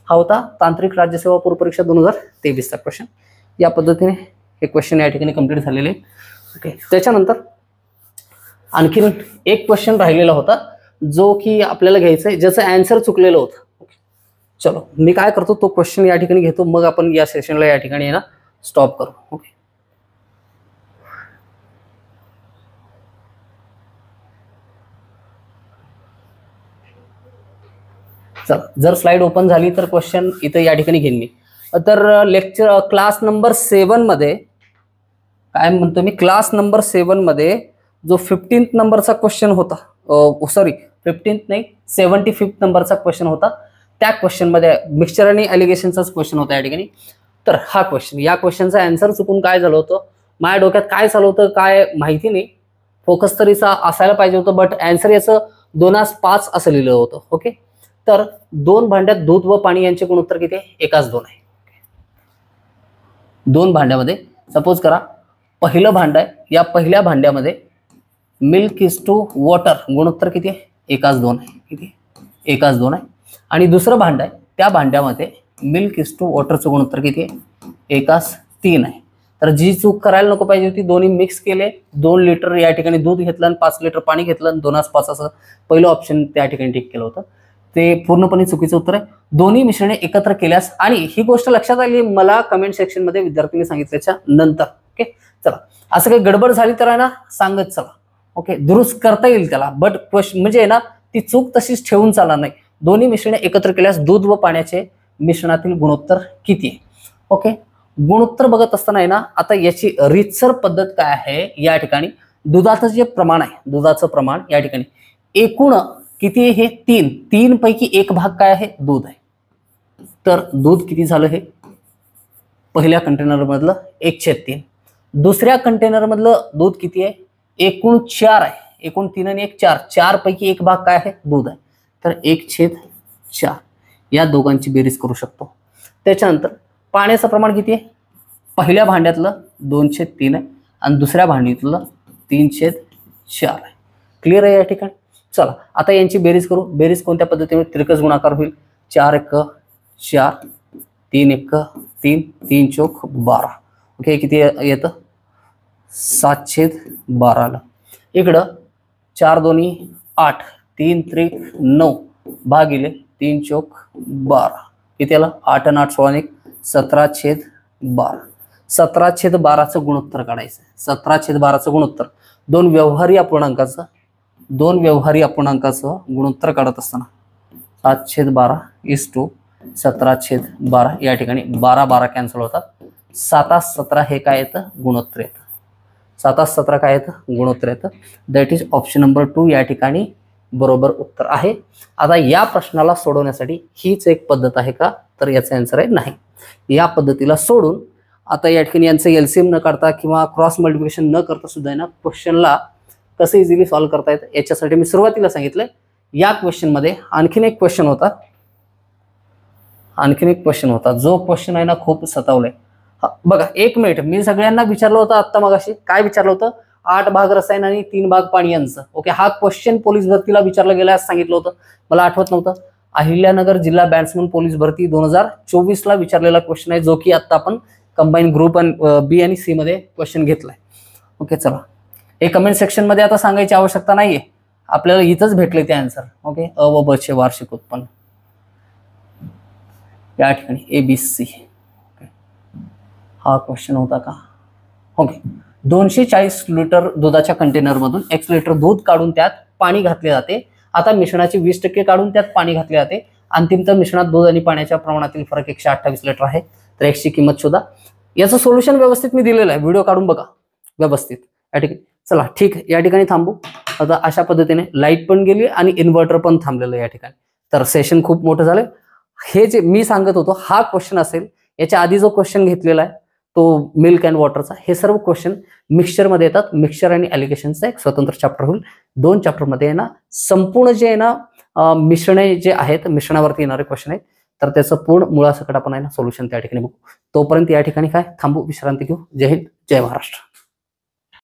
हा होता तांत्रिक राज्यसेवा पूर्व परीक्षा 2023चा क्वेश्चन. या पद्धतीने हे क्वेश्चन या ठिकाणी कंप्लीट झालेले. ओके, त्याच्यानंतर आणखीन एक क्वेश्चन राहिलेला होता जो की आपल्याला घ्यायचा आहे, ज्याचं आन्सर चुकलेलं होतं. चलो मी काय करतो, तो क्वेश्चन या ठिकाणी घेतो, मग आपण या सेशनला या ठिकाणी ना स्टॉप करू. ओके, चला जर स्लाइड ओपन झाली तर क्वेश्चन इथं या ठिकाणी घेईन मी. तर लेक्चर क्लास नंबर 7 मध्ये काय म्हणतो मी, क्लास नंबर 7 मध्ये जो 15th नंबरचा क्वेश्चन होता, सॉरी 15th नाही 75th नंबरचा क्वेश्चन होता, त्या क्वेश्चन मध्ये मिक्सचर आणि एलिगेशनचाच क्वेश्चन होता या ठिकाणी. तर हा क्वेश्चन, या क्वेश्चनचा आन्सर चुकून काय झालं होतं, माझ्या डोक्यात काय चालू होतं काय माहिती नाही, फोकस तरीचा असायला पाहिजे होतं, बट आन्सर याचं 2:5 असं लिहिलं होतं. ओके, तर 2 भांड्यात दूध व पाणी यांचे गुणोत्तर किती आहे 1:2 आहे. 2 भांड्यामध्ये सपोज करा पहिलं भांड आहे, या पहिल्या भांड्यामध्ये मिल्क:2 वॉटर गुणोत्तर किती आहे 1:2 आहे. किती 1:2 आहे. आणि दुसरं भांड आहे, त्या भांड्यामध्ये मिल्क:2 वॉटरचं गुणोत्तर किती आहे 1:3 आहे. तर जी चूक करायला नको पाहिजे होती, दोन्ही मिक्स केले, 2 लिटर या ठिकाणी दूध घेतलं आणि 5 लिटर पाणी घेतलं आणि 2:5 असं पहिलं ऑप्शन त्या ठिकाणी टिक केलं होतं. ते पूर्णपणे चुकीचं उत्तर आहे. दोन्ही मिश्रणे एकत्र केल्यास, आणि ही गोष्ट लक्षात आली मला कमेंट सेक्शन मध्ये विद्यार्थ्यांनी सांगितल्याच्या नंतर. ओके, चला असं काही गडबड झाली तर आहे ना सांगत चला. ओके, दुरुस्त करता येईल त्याला, बट क्वेश्चन म्हणजे ना ती चूक तशीच ठेवून चालणार नाही. दोन्ही मिश्रणे एकत्र केल्यास दूध व पाण्याचे मिश्रणातील गुणोत्तर किती आहे. ओके, गुणोत्तर बघत असताना आहे ना आता याची रीतसर पद्धत काय आहे, या ठिकाणी दुधाचं जे प्रमाण आहे, दुधाचं प्रमाण या ठिकाणी एकूण किती आहे हे 3, 3 पैकी एक भाग काय आहे दूध आहे. तर दूध किती झालं हे पहिल्या कंटेनर मधलं 1/3. दुसऱ्या कंटेनर मधलं दूध किती आहे एकूण 4 आहे. एकूण 3 आणि 1 4, 4 पैकी एक भाग काय आहे दूध आहे. तर 1/4 या दोघांची बेरीज करू शकतो. त्याच्यानंतर पाण्याचं प्रमाण किती आहे पहिल्या भांड्यातलं 2/3 आहे आणि दुसऱ्या भांड्यातलं 3/4 आहे. क्लिअर आहे या ठिकाणी. चला आता यांची बेरीज करू. बेरीज कोणत्या पद्धतीने तिरकस गुणाकार होईल. 4 1 4, 3 1 3, 3 चौक 12. ओके किती येतं 7/12. इकडं 4 2 8, 3 3 9 भागिले 3 चौक 12 किती आलं 8 आणि 8 16 1 17/12. 17/12चं गुणोत्तर काढायचं. 17/12चं गुणोत्तर दोन व्यवहारी अपूर्णांकाचं गुणोत्तर काढत असताना 7/12 = 17/12 या ठिकाणी 12 12 कॅन्सल होतात. 7 17 हे काय येतं गुणोत्तर येतं. 7 17 काय येतं गुणोत्तर येतं. दॅट इज ऑप्शन नंबर 2 या ठिकाणी बरोबर उत्तर आहे. आता या प्रश्नाला सोडवण्यासाठी हीच एक पद्धत आहे का तर याचा आन्सर आहे नाही. या पद्धतीला सोडून आता या ठिकाणी यांचं एलसीएम न काढता किंवा क्रॉस मल्टिप्लिकेशन न करता सुद्धा आहे ना क्वेश्चनला कसं इझिली सॉल्व्ह करता येतं याच्यासाठी मी सुरुवातीला सांगितलं. या क्वेश्चनमध्ये आणखीन एक क्वेश्चन होता जो क्वेश्चन आहे ना खूप सतावलंय. बघा 1 मिनिट मी सगळ्यांना विचारलं होतं आता मगाशी काय विचारलं होतं 8 भाग रसायन आणि 3 भाग पाणी यांचं. ओके हा क्वेश्चन पोलीस भरतीला विचारलं गेलं असं सांगितलं होतं मला आठवत नव्हतं. अहिल्यानगर जिल्हा बॅट्समन पोलीस भरती 2024 ला विचारलेला क्वेश्चन आहे जो की आता आपण कंबाईन ग्रुप बी आणि सी मध्ये क्वेश्चन घेतलाय. ओके चला हे कमेंट सेक्शन मध्ये आता सांगायची आवश्यकता नाहीये आपल्याला इथंच भेटले ते आन्सर. ओके अ व ब चे वार्षिक उत्पन्न या ठिकाणी ABC हा क्वेश्चन होता का. ओके 240 लिटर दुधाच्या कंटेनर मधून x लिटर दूध काढून त्यात पाणी घातले जाते. आता मिश्रणाचे 20% काढून त्यात पाणी घातले जाते. अंतिमतः मिश्रणात दूध आणि पाण्याच्या प्रमाणातील फरक 128 लिटर आहे. तर x ची किंमत शोधा. याचं सोल्युशन व्यवस्थित मी दिलेलं आहे व्हिडिओ काढून बघा व्यवस्थित या ठिकाणी. चला ठीक या ठिकाणी थांबू. आता अशा पद्धतीने लाईट पण गेली आणि इन्व्हर्टर पण थांबलेलं या ठिकाणी. तर सेशन खूप मोठं झालं. हे जे मी सांगत होतो हा क्वेश्चन असेल. याच्या आधी जो क्वेश्चन घेतलेला आहे तो मिल्क अँड वॉटरचा हे सर्व क्वेश्चन मिक्सचर मध्ये येतात. मिक्सचर आणि ॲलिगेशनचा एक स्वतंत्र चॅप्टर होईल. 2 चॅप्टर मध्ये आहे ना संपूर्ण जे आहे ना मिश्रणे जे आहेत मिश्रणावरती येणारे क्वेश्चन आहेत तर त्याचं पूर्ण मुळासकट आपण आहे ना सोल्युशन त्या ठिकाणी बघू. तोपर्यंत या ठिकाणी काय थांबू विश्रांती घेऊ. जय हिंद जय महाराष्ट्र.